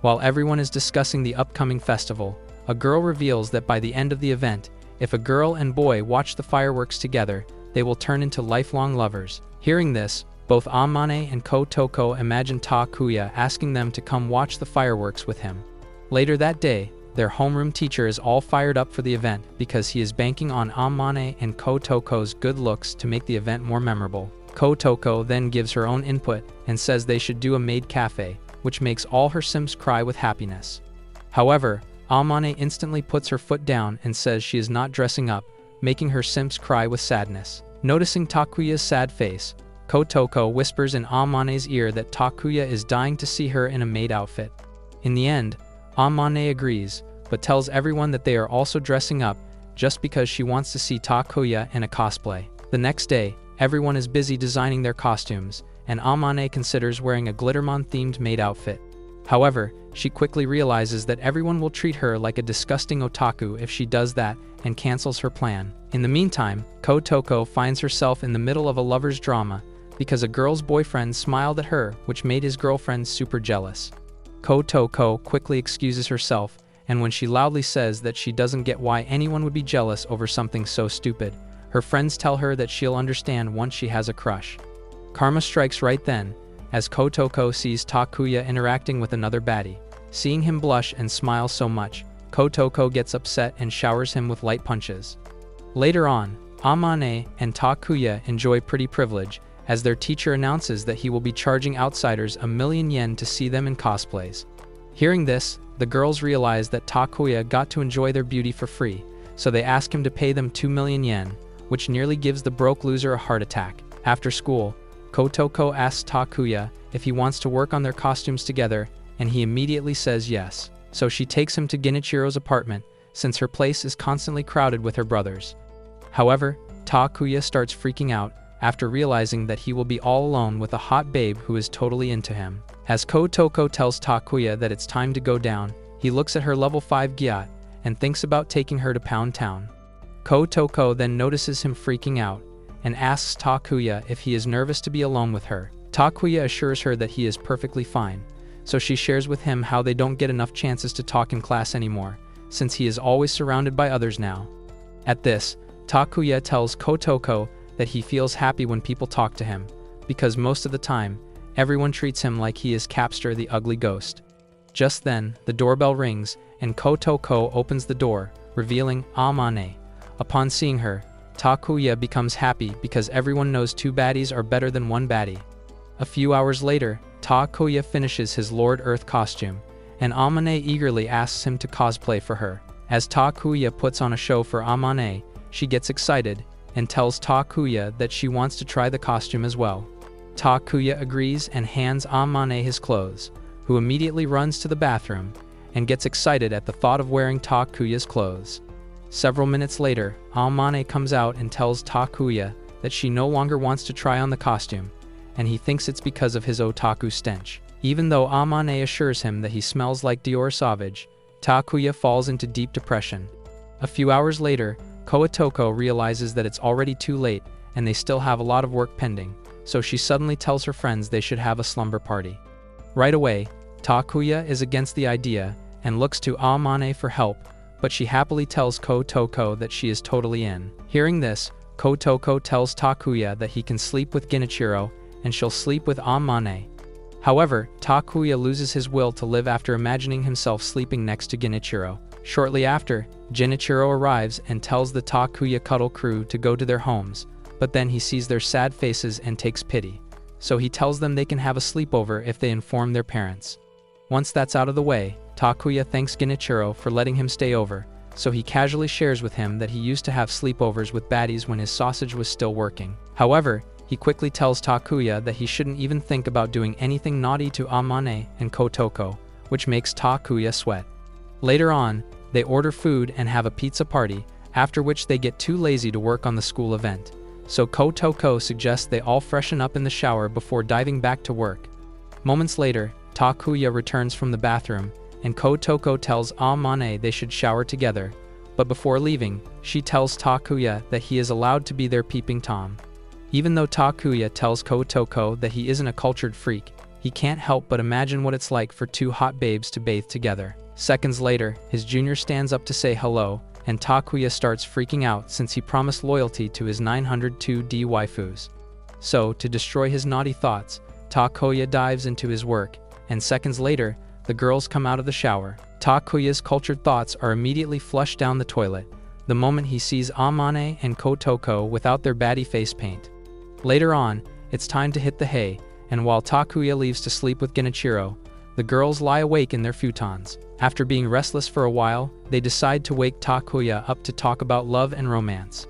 While everyone is discussing the upcoming festival, a girl reveals that by the end of the event, if a girl and boy watch the fireworks together, they will turn into lifelong lovers. Hearing this, both Amane and Kotoko imagine Takuya asking them to come watch the fireworks with him. Later that day, their homeroom teacher is all fired up for the event because he is banking on Amane and Kotoko's good looks to make the event more memorable. Kotoko then gives her own input and says they should do a maid cafe, which makes all her Sims cry with happiness. However, Amane instantly puts her foot down and says she is not dressing up, making her Sims cry with sadness. Noticing Takuya's sad face, Kotoko whispers in Amane's ear that Takuya is dying to see her in a maid outfit. In the end, Amane agrees, but tells everyone that they are also dressing up just because she wants to see Takuya in a cosplay. The next day, everyone is busy designing their costumes, and Amane considers wearing a Glittermon-themed maid outfit. However, she quickly realizes that everyone will treat her like a disgusting otaku if she does that and cancels her plan. In the meantime, Kotoko finds herself in the middle of a lover's drama because a girl's boyfriend smiled at her, which made his girlfriend super jealous. Kotoko quickly excuses herself, and when she loudly says that she doesn't get why anyone would be jealous over something so stupid, her friends tell her that she'll understand once she has a crush. Karma strikes right then, as Kotoko sees Takuya interacting with another baddie. Seeing him blush and smile so much, Kotoko gets upset and showers him with light punches. Later on, Amane and Takuya enjoy pretty privilege, as their teacher announces that he will be charging outsiders 1,000,000 yen to see them in cosplays. Hearing this, the girls realize that Takuya got to enjoy their beauty for free, so they ask him to pay them 2,000,000 yen, which nearly gives the broke loser a heart attack. After school, Kotoko asks Takuya if he wants to work on their costumes together, and he immediately says yes. So she takes him to Genichiro's apartment, since her place is constantly crowded with her brothers. However, Takuya starts freaking out after realizing that he will be all alone with a hot babe who is totally into him. As Kotoko tells Takuya that it's time to go down, he looks at her level 5 Gyat and thinks about taking her to Pound Town. Kotoko then notices him freaking out and asks Takuya if he is nervous to be alone with her. Takuya assures her that he is perfectly fine, so she shares with him how they don't get enough chances to talk in class anymore, since he is always surrounded by others now. At this, Takuya tells Kotoko that he feels happy when people talk to him, because most of the time, everyone treats him like he is Capster the ugly ghost. Just then, the doorbell rings, and Kotoko opens the door, revealing Amane. Upon seeing her, Takuya becomes happy because everyone knows two baddies are better than one baddie. A few hours later, Takuya finishes his Lord Earth costume, and Amane eagerly asks him to cosplay for her. As Takuya puts on a show for Amane, she gets excited and tells Takuya that she wants to try the costume as well. Takuya agrees and hands Amane his clothes, who immediately runs to the bathroom and gets excited at the thought of wearing Takuya's clothes. Several minutes later, Amane comes out and tells Takuya that she no longer wants to try on the costume, and he thinks it's because of his otaku stench. Even though Amane assures him that he smells like Dior Sauvage, Takuya falls into deep depression. A few hours later, Kotoko realizes that it's already too late and they still have a lot of work pending, so she suddenly tells her friends they should have a slumber party. Right away, Takuya is against the idea and looks to Amane for help, but she happily tells Kotoko that she is totally in. Hearing this, Kotoko tells Takuya that he can sleep with Genichiro and she'll sleep with Amane. However, Takuya loses his will to live after imagining himself sleeping next to Genichiro. Shortly after, Genichiro arrives and tells the Takuya cuddle crew to go to their homes, but then he sees their sad faces and takes pity, so he tells them they can have a sleepover if they inform their parents. Once that's out of the way, Takuya thanks Genichiro for letting him stay over, so he casually shares with him that he used to have sleepovers with baddies when his sausage was still working. However, he quickly tells Takuya that he shouldn't even think about doing anything naughty to Amane and Kotoko, which makes Takuya sweat. Later on, they order food and have a pizza party, after which they get too lazy to work on the school event. So Kotoko suggests they all freshen up in the shower before diving back to work. Moments later, Takuya returns from the bathroom, and Kotoko tells Amane they should shower together, but before leaving, she tells Takuya that he is allowed to be their peeping Tom. Even though Takuya tells Kotoko that he isn't a cultured freak, he can't help but imagine what it's like for two hot babes to bathe together. Seconds later, his junior stands up to say hello, and Takuya starts freaking out since he promised loyalty to his 902D waifus. So, to destroy his naughty thoughts, Takuya dives into his work, and seconds later, the girls come out of the shower. Takuya's cultured thoughts are immediately flushed down the toilet, the moment he sees Amane and Kotoko without their baddie face paint. Later on, it's time to hit the hay, and while Takuya leaves to sleep with Genichiro, the girls lie awake in their futons. After being restless for a while, they decide to wake Takuya up to talk about love and romance.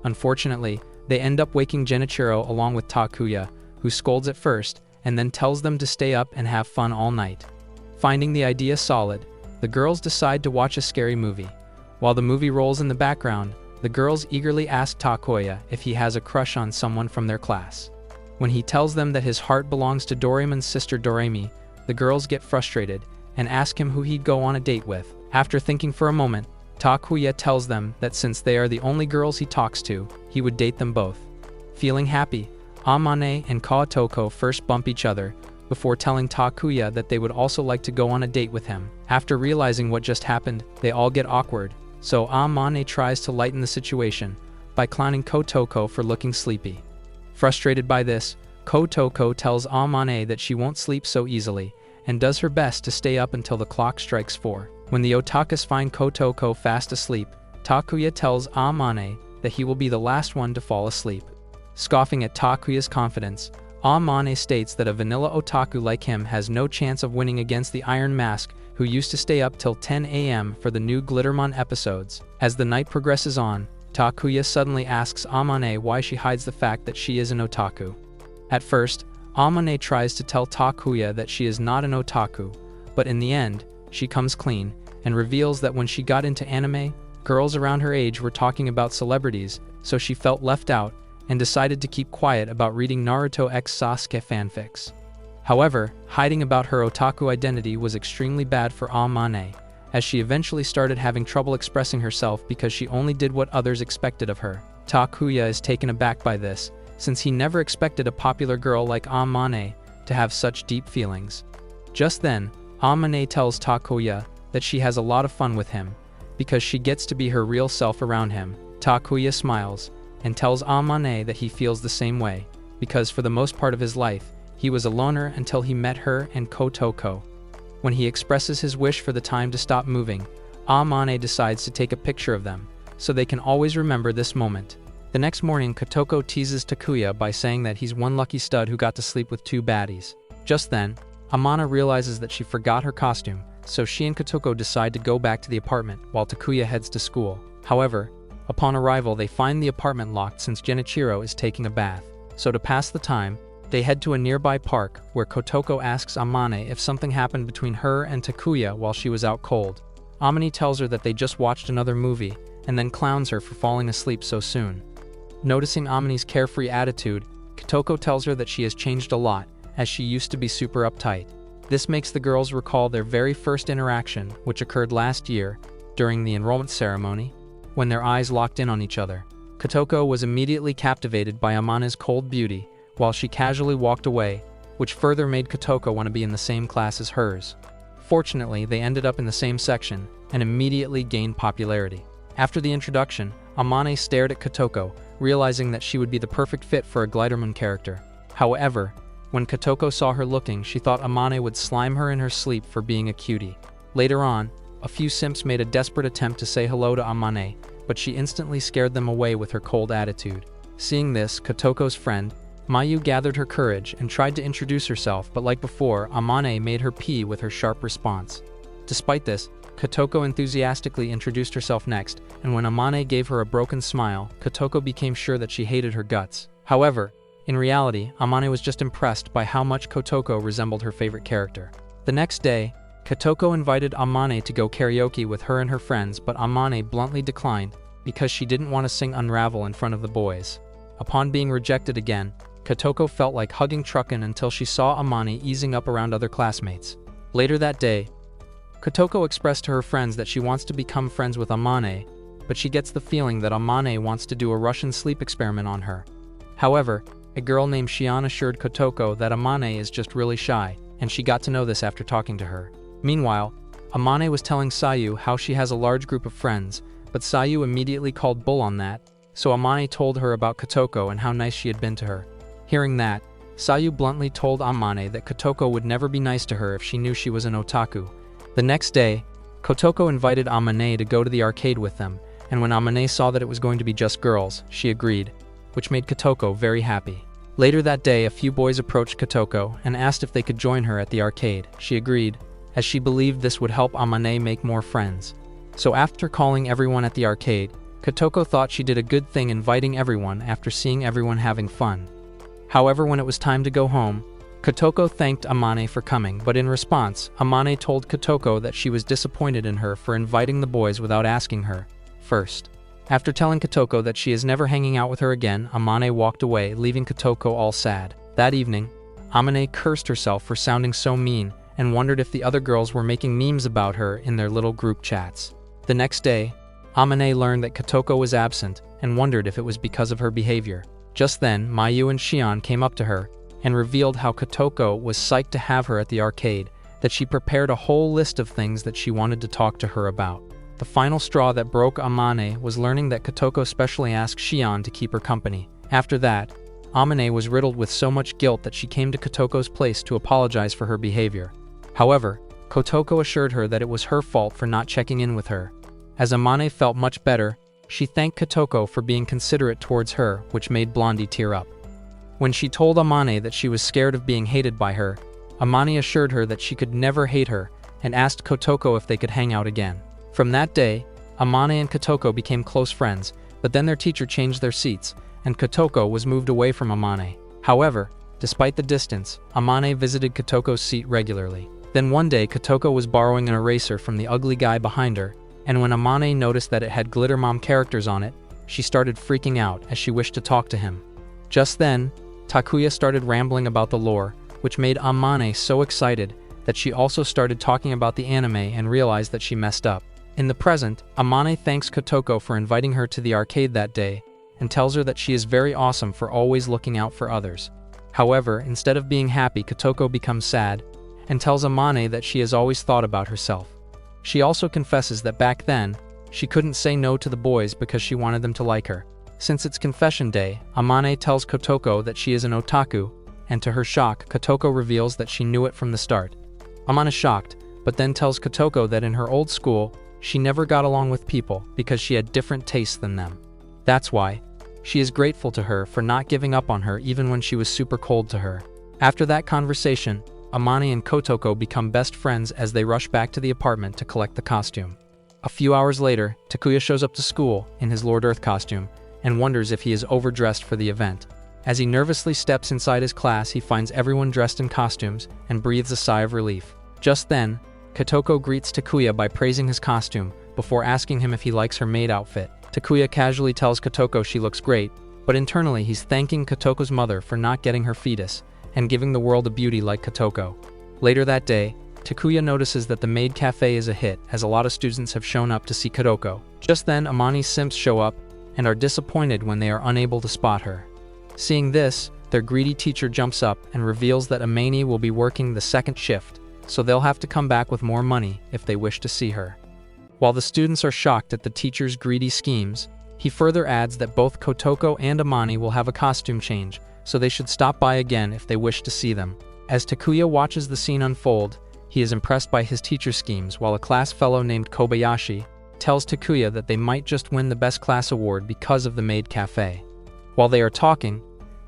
Unfortunately, they end up waking Genichiro along with Takuya, who scolds at first and then tells them to stay up and have fun all night. Finding the idea solid, the girls decide to watch a scary movie. While the movie rolls in the background, the girls eagerly ask Takuya if he has a crush on someone from their class. When he tells them that his heart belongs to Doraemon's sister Doremi, the girls get frustrated and ask him who he'd go on a date with. After thinking for a moment, Takuya tells them that since they are the only girls he talks to, he would date them both. Feeling happy, Amane and Kotoko first bump each other, before telling Takuya that they would also like to go on a date with him. After realizing what just happened, they all get awkward, so Amane tries to lighten the situation by clowning Kotoko for looking sleepy. Frustrated by this, Kotoko tells Amane that she won't sleep so easily, and does her best to stay up until the clock strikes 4. When the otakus find Kotoko fast asleep, Takuya tells Amane that he will be the last one to fall asleep. Scoffing at Takuya's confidence, Amane states that a vanilla otaku like him has no chance of winning against the Iron Mask, who used to stay up till 10 a.m. for the new Glittermon episodes. As the night progresses on, Takuya suddenly asks Amane why she hides the fact that she is an otaku. At first, Amane tries to tell Takuya that she is not an otaku, but in the end, she comes clean and reveals that when she got into anime, girls around her age were talking about celebrities, so she felt left out and decided to keep quiet about reading Naruto x Sasuke fanfics. However, hiding about her otaku identity was extremely bad for Amane, as she eventually started having trouble expressing herself because she only did what others expected of her. Takuya is taken aback by this, since he never expected a popular girl like Amane to have such deep feelings. Just then, Amane tells Takuya that she has a lot of fun with him, because she gets to be her real self around him. Takuya smiles and tells Amane that he feels the same way, because for the most part of his life, he was a loner until he met her and Kotoko. When he expresses his wish for the time to stop moving, Amane decides to take a picture of them, so they can always remember this moment. The next morning, Kotoko teases Takuya by saying that he's one lucky stud who got to sleep with 2 baddies. Just then, Amana realizes that she forgot her costume, so she and Kotoko decide to go back to the apartment while Takuya heads to school. However, upon arrival they find the apartment locked since Genichiro is taking a bath. So to pass the time, they head to a nearby park where Kotoko asks Amane if something happened between her and Takuya while she was out cold. Amane tells her that they just watched another movie and then clowns her for falling asleep so soon. Noticing Amane's carefree attitude, Kotoko tells her that she has changed a lot, as she used to be super uptight. This makes the girls recall their very first interaction, which occurred last year during the enrollment ceremony, when their eyes locked in on each other. Kotoko was immediately captivated by Amane's cold beauty, while she casually walked away, which further made Kotoko want to be in the same class as hers. Fortunately, they ended up in the same section and immediately gained popularity. After the introduction, Amane stared at Kotoko, realizing that she would be the perfect fit for a Gliderman character. However, when Kotoko saw her looking, she thought Amane would slime her in her sleep for being a cutie. Later on, a few simps made a desperate attempt to say hello to Amane, but she instantly scared them away with her cold attitude. Seeing this, Kotoko's friend, Mayu, gathered her courage and tried to introduce herself, but like before, Amane made her pee with her sharp response. Despite this, Kotoko enthusiastically introduced herself next, and when Amane gave her a broken smile, Kotoko became sure that she hated her guts. However, in reality, Amane was just impressed by how much Kotoko resembled her favorite character. The next day, Kotoko invited Amane to go karaoke with her and her friends, but Amane bluntly declined because she didn't want to sing Unravel in front of the boys. Upon being rejected again, Kotoko felt like hugging Trucken until she saw Amane easing up around other classmates. Later that day, Kotoko expressed to her friends that she wants to become friends with Amane, but she gets the feeling that Amane wants to do a Russian sleep experiment on her. However, a girl named Shion assured Kotoko that Amane is just really shy, and she got to know this after talking to her. Meanwhile, Amane was telling Sayu how she has a large group of friends, but Sayu immediately called bull on that, so Amane told her about Kotoko and how nice she had been to her. Hearing that, Sayu bluntly told Amane that Kotoko would never be nice to her if she knew she was an otaku. The next day, Kotoko invited Amane to go to the arcade with them, and when Amane saw that it was going to be just girls, she agreed, which made Kotoko very happy. Later that day, a few boys approached Kotoko and asked if they could join her at the arcade. She agreed, as she believed this would help Amane make more friends. So after calling everyone at the arcade, Kotoko thought she did a good thing inviting everyone after seeing everyone having fun. However, when it was time to go home, Kotoko thanked Amane for coming, but in response, Amane told Kotoko that she was disappointed in her for inviting the boys without asking her first. After telling Kotoko that she is never hanging out with her again, Amane walked away, leaving Kotoko all sad. That evening, Amane cursed herself for sounding so mean and wondered if the other girls were making memes about her in their little group chats. The next day, Amane learned that Kotoko was absent and wondered if it was because of her behavior. Just then, Mayu and Shion came up to her and revealed how Kotoko was psyched to have her at the arcade, that she prepared a whole list of things that she wanted to talk to her about. The final straw that broke Amane was learning that Kotoko specially asked Shion to keep her company. After that, Amane was riddled with so much guilt that she came to Kotoko's place to apologize for her behavior. However, Kotoko assured her that it was her fault for not checking in with her. As Amane felt much better, she thanked Kotoko for being considerate towards her, which made Blondie tear up. When she told Amane that she was scared of being hated by her, Amane assured her that she could never hate her and asked Kotoko if they could hang out again. From that day, Amane and Kotoko became close friends, but then their teacher changed their seats, and Kotoko was moved away from Amane. However, despite the distance, Amane visited Kotoko's seat regularly. Then one day, Kotoko was borrowing an eraser from the ugly guy behind her, and when Amane noticed that it had Glitter Mom characters on it, she started freaking out as she wished to talk to him. Just then, Takuya started rambling about the lore, which made Amane so excited that she also started talking about the anime and realized that she messed up. In the present, Amane thanks Kotoko for inviting her to the arcade that day and tells her that she is very awesome for always looking out for others. However, instead of being happy, Kotoko becomes sad and tells Amane that she has always thought about herself. She also confesses that back then, she couldn't say no to the boys because she wanted them to like her. Since it's confession day, Amane tells Kotoko that she is an otaku, and to her shock, Kotoko reveals that she knew it from the start. Amane is shocked, but then tells Kotoko that in her old school, she never got along with people because she had different tastes than them. That's why she is grateful to her for not giving up on her even when she was super cold to her. After that conversation, Amane and Kotoko become best friends as they rush back to the apartment to collect the costume. A few hours later, Takuya shows up to school in his Lord Earth costume and wonders if he is overdressed for the event. As he nervously steps inside his class, he finds everyone dressed in costumes and breathes a sigh of relief. Just then, Kotoko greets Takuya by praising his costume before asking him if he likes her maid outfit. Takuya casually tells Kotoko she looks great, but internally he's thanking Kotoko's mother for not getting her fetus and giving the world a beauty like Kotoko. Later that day, Takuya notices that the maid cafe is a hit as a lot of students have shown up to see Kotoko. Just then, Amani's simps show up and are disappointed when they are unable to spot her. Seeing this, their greedy teacher jumps up and reveals that Amani will be working the second shift, so they'll have to come back with more money if they wish to see her. While the students are shocked at the teacher's greedy schemes, he further adds that both Kotoko and Amani will have a costume change, so they should stop by again if they wish to see them. As Takuya watches the scene unfold, he is impressed by his teacher's schemes, while a class fellow named Kobayashi tells Takuya that they might just win the best class award because of the maid cafe. While they are talking,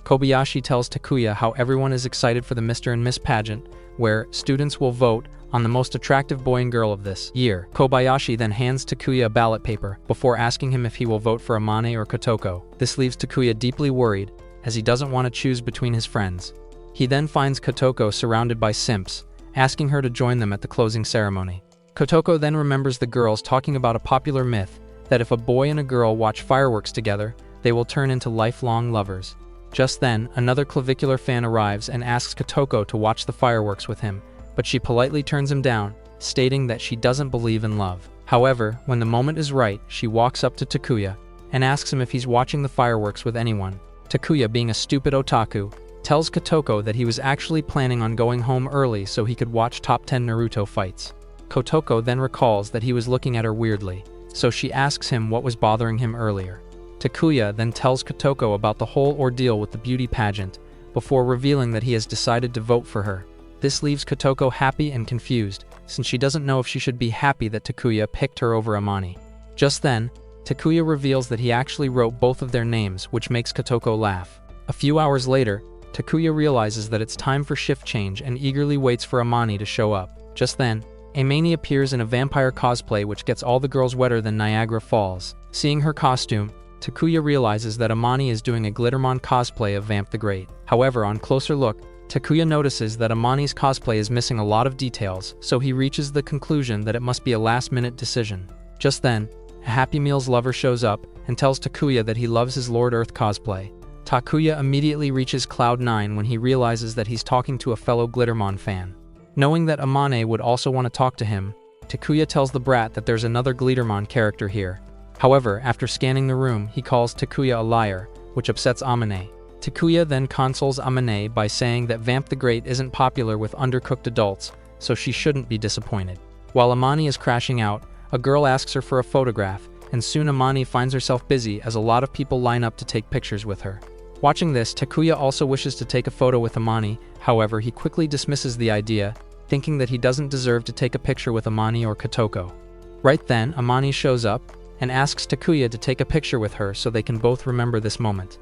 Kobayashi tells Takuya how everyone is excited for the Mr. and Miss pageant, where students will vote on the most attractive boy and girl of this year. Kobayashi then hands Takuya a ballot paper before asking him if he will vote for Amane or Kotoko. This leaves Takuya deeply worried, as he doesn't want to choose between his friends. He then finds Kotoko surrounded by simps, asking her to join them at the closing ceremony. Kotoko then remembers the girls talking about a popular myth that if a boy and a girl watch fireworks together, they will turn into lifelong lovers. Just then, another clavicular fan arrives and asks Kotoko to watch the fireworks with him, but she politely turns him down, stating that she doesn't believe in love. However, when the moment is right, she walks up to Takuya and asks him if he's watching the fireworks with anyone. Takuya, being a stupid otaku, tells Kotoko that he was actually planning on going home early so he could watch top 10 Naruto fights. Kotoko then recalls that he was looking at her weirdly, so she asks him what was bothering him earlier. Takuya then tells Kotoko about the whole ordeal with the beauty pageant, before revealing that he has decided to vote for her. This leaves Kotoko happy and confused, since she doesn't know if she should be happy that Takuya picked her over Amani. Just then, Takuya reveals that he actually wrote both of their names, which makes Kotoko laugh. A few hours later, Takuya realizes that it's time for shift change and eagerly waits for Amani to show up. Just then, Amani appears in a vampire cosplay which gets all the girls wetter than Niagara Falls. Seeing her costume, Takuya realizes that Amani is doing a Glittermon cosplay of Vamp the Great. However, on closer look, Takuya notices that Amani's cosplay is missing a lot of details, so he reaches the conclusion that it must be a last-minute decision. Just then, a Happy Meal's lover shows up and tells Takuya that he loves his Lord Earth cosplay. Takuya immediately reaches Cloud 9 when he realizes that he's talking to a fellow Glittermon fan. Knowing that Amane would also want to talk to him, Takuya tells the brat that there's another Glittermon character here. However, after scanning the room, he calls Takuya a liar, which upsets Amane. Takuya then consoles Amane by saying that Vamp the Great isn't popular with undercooked adults, so she shouldn't be disappointed. While Amani is crashing out, a girl asks her for a photograph, and soon Amani finds herself busy as a lot of people line up to take pictures with her. Watching this, Takuya also wishes to take a photo with Amani, however he quickly dismisses the idea, thinking that he doesn't deserve to take a picture with Amani or Kotoko. Right then, Amani shows up and asks Takuya to take a picture with her so they can both remember this moment.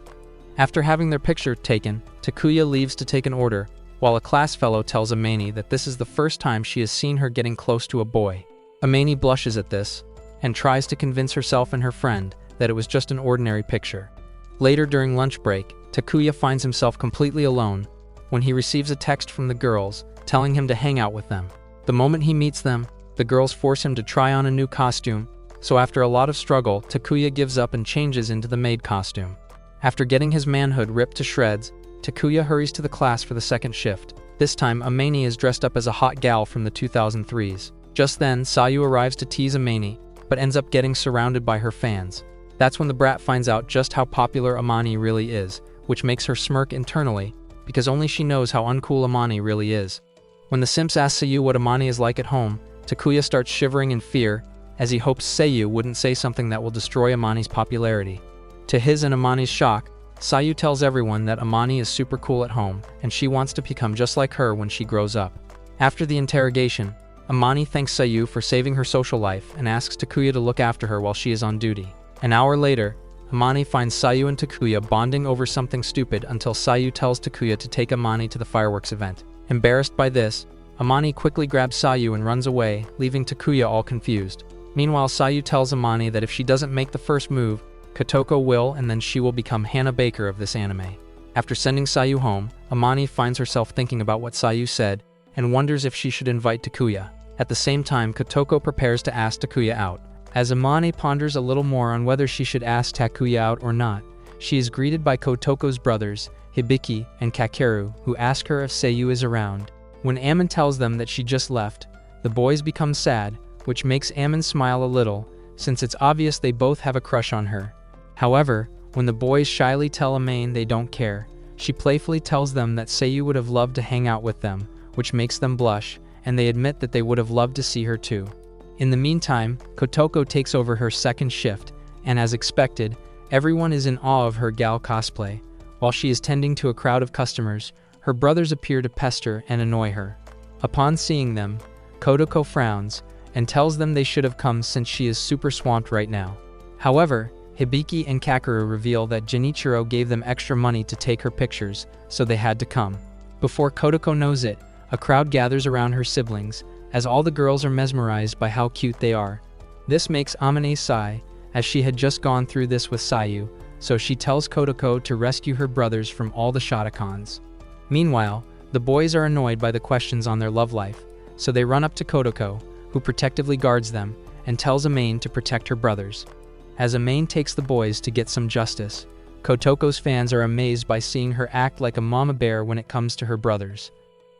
After having their picture taken, Takuya leaves to take an order, while a class fellow tells Amani that this is the first time she has seen her getting close to a boy. Amani blushes at this, and tries to convince herself and her friend that it was just an ordinary picture. Later during lunch break, Takuya finds himself completely alone when he receives a text from the girls telling him to hang out with them. The moment he meets them, the girls force him to try on a new costume, so after a lot of struggle, Takuya gives up and changes into the maid costume. After getting his manhood ripped to shreds, Takuya hurries to the class for the second shift. This time, Amani is dressed up as a hot gal from the 2003s. Just then, Sayu arrives to tease Amani, but ends up getting surrounded by her fans. That's when the brat finds out just how popular Amani really is, which makes her smirk internally, because only she knows how uncool Amani really is. When the simps ask Sayu what Amani is like at home, Takuya starts shivering in fear, as he hopes Sayu wouldn't say something that will destroy Amani's popularity. To his and Amani's shock, Sayu tells everyone that Amani is super cool at home, and she wants to become just like her when she grows up. After the interrogation, Amani thanks Sayu for saving her social life and asks Takuya to look after her while she is on duty. An hour later, Amani finds Sayu and Takuya bonding over something stupid until Sayu tells Takuya to take Amani to the fireworks event. Embarrassed by this, Amani quickly grabs Sayu and runs away, leaving Takuya all confused. Meanwhile, Sayu tells Amani that if she doesn't make the first move, Kotoko will, and then she will become Hannah Baker of this anime. After sending Sayu home, Amani finds herself thinking about what Sayu said and wonders if she should invite Takuya. At the same time, Kotoko prepares to ask Takuya out. As Amani ponders a little more on whether she should ask Takuya out or not, she is greeted by Kotoko's brothers, Hibiki and Kakeru, who ask her if Sayu is around. When Ammon tells them that she just left, the boys become sad, which makes Ammon smile a little, since it's obvious they both have a crush on her. However, when the boys shyly tell Ammon they don't care, she playfully tells them that Sayu would have loved to hang out with them, which makes them blush, and they admit that they would have loved to see her too. In the meantime, Kotoko takes over her second shift, and as expected, everyone is in awe of her gal cosplay. While she is tending to a crowd of customers, her brothers appear to pester and annoy her. Upon seeing them, Kotoko frowns and tells them they should have come since she is super swamped right now. However, Hibiki and Kakeru reveal that Genichiro gave them extra money to take her pictures, so they had to come. Before Kotoko knows it, a crowd gathers around her siblings, as all the girls are mesmerized by how cute they are. This makes Amane sigh, as she had just gone through this with Sayu, so she tells Kotoko to rescue her brothers from all the Shotacons. Meanwhile, the boys are annoyed by the questions on their love life, so they run up to Kotoko, who protectively guards them, and tells Amane to protect her brothers. As Amane takes the boys to get some justice, Kotoko's fans are amazed by seeing her act like a mama bear when it comes to her brothers.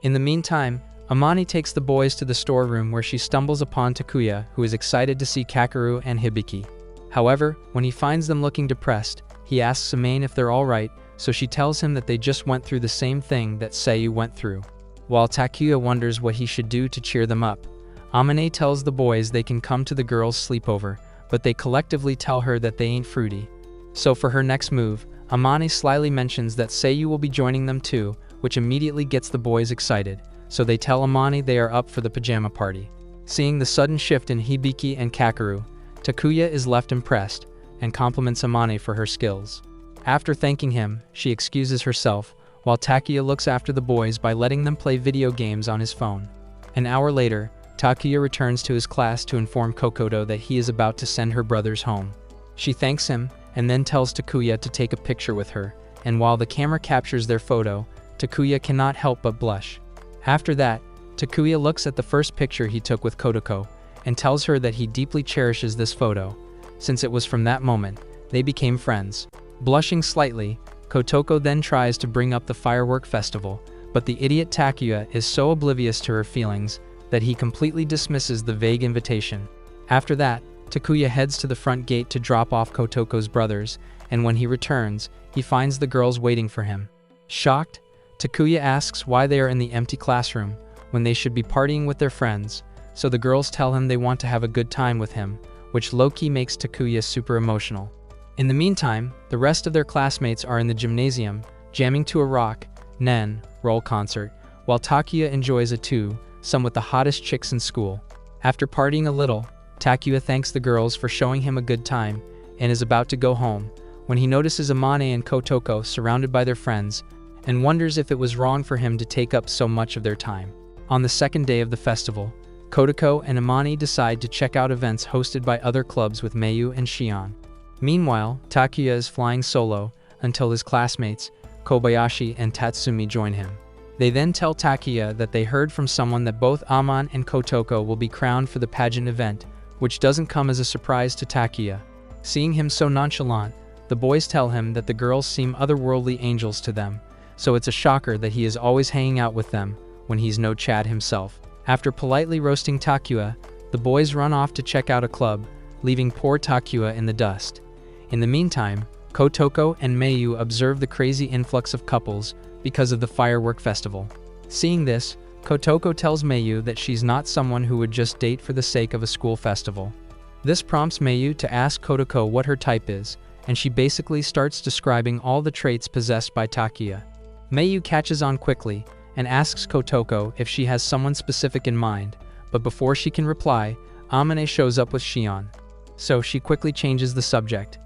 In the meantime, Amani takes the boys to the storeroom where she stumbles upon Takuya, who is excited to see Kakeru and Hibiki. However, when he finds them looking depressed, he asks Amane if they're alright, so she tells him that they just went through the same thing that Sayu went through. While Takuya wonders what he should do to cheer them up, Amane tells the boys they can come to the girls' sleepover, but they collectively tell her that they ain't fruity. So for her next move, Amane slyly mentions that Sayu will be joining them too, which immediately gets the boys excited, so they tell Amani they are up for the pajama party. Seeing the sudden shift in Hibiki and Kakeru, Takuya is left impressed and compliments Amani for her skills. After thanking him, she excuses herself, while Takuya looks after the boys by letting them play video games on his phone. An hour later, Takuya returns to his class to inform Kokoto that he is about to send her brothers home. She thanks him and then tells Takuya to take a picture with her, and while the camera captures their photo, Takuya cannot help but blush. After that, Takuya looks at the first picture he took with Kotoko, and tells her that he deeply cherishes this photo, since it was from that moment they became friends. Blushing slightly, Kotoko then tries to bring up the firework festival, but the idiot Takuya is so oblivious to her feelings that he completely dismisses the vague invitation. After that, Takuya heads to the front gate to drop off Kotoko's brothers, and when he returns, he finds the girls waiting for him. Shocked, Takuya asks why they are in the empty classroom when they should be partying with their friends, so the girls tell him they want to have a good time with him, which low-key makes Takuya super emotional. In the meantime, the rest of their classmates are in the gymnasium, jamming to a rock, roll concert, while Takuya enjoys some with the hottest chicks in school. After partying a little, Takuya thanks the girls for showing him a good time, and is about to go home, when he notices Amane and Kotoko surrounded by their friends, and wonders if it was wrong for him to take up so much of their time. On the second day of the festival, Kotoko and Amane decide to check out events hosted by other clubs with Mayu and Shion. Meanwhile, Takuya is flying solo until his classmates, Kobayashi and Tatsumi, join him. They then tell Takuya that they heard from someone that both Amane and Kotoko will be crowned for the pageant event, which doesn't come as a surprise to Takuya. Seeing him so nonchalant, the boys tell him that the girls seem otherworldly angels to them, so it's a shocker that he is always hanging out with them when he's no Chad himself. After politely roasting Takuya, the boys run off to check out a club, leaving poor Takuya in the dust. In the meantime, Kotoko and Mayu observe the crazy influx of couples because of the firework festival. Seeing this, Kotoko tells Mayu that she's not someone who would just date for the sake of a school festival. This prompts Mayu to ask Kotoko what her type is, and she basically starts describing all the traits possessed by Takuya. Mayu catches on quickly and asks Kotoko if she has someone specific in mind, but before she can reply, Amane shows up with Shion. So she quickly changes the subject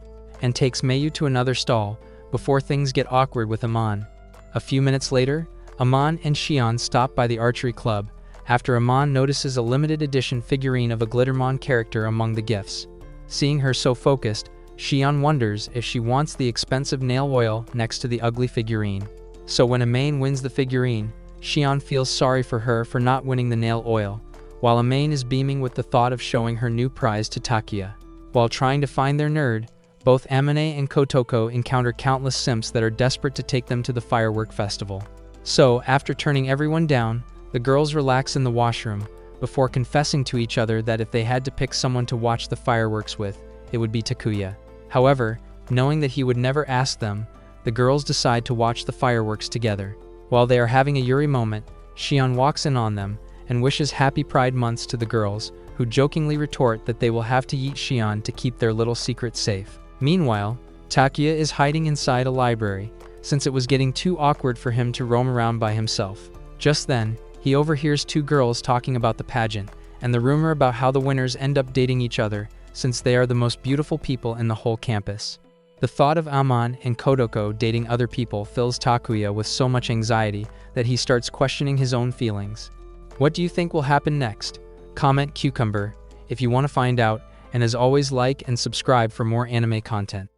and takes Mayu to another stall before things get awkward with Amane. A few minutes later, Amane and Shion stop by the archery club after Amane notices a limited edition figurine of a Glittermon character among the gifts. Seeing her so focused, Shion wonders if she wants the expensive nail oil next to the ugly figurine. So when Amane wins the figurine, Shion feels sorry for her for not winning the nail oil, while Amane is beaming with the thought of showing her new prize to Takuya. While trying to find their nerd, both Amane and Kotoko encounter countless simps that are desperate to take them to the firework festival. So, after turning everyone down, the girls relax in the washroom, before confessing to each other that if they had to pick someone to watch the fireworks with, it would be Takuya. However, knowing that he would never ask them, the girls decide to watch the fireworks together. While they are having a Yuri moment, Shion walks in on them and wishes happy Pride months to the girls, who jokingly retort that they will have to yeet Shion to keep their little secret safe. Meanwhile, Takuya is hiding inside a library, since it was getting too awkward for him to roam around by himself. Just then, he overhears two girls talking about the pageant, and the rumor about how the winners end up dating each other, since they are the most beautiful people in the whole campus. The thought of Amane and Kotoko dating other people fills Takuya with so much anxiety that he starts questioning his own feelings. What do you think will happen next? Comment cucumber if you want to find out, and as always, like and subscribe for more anime content.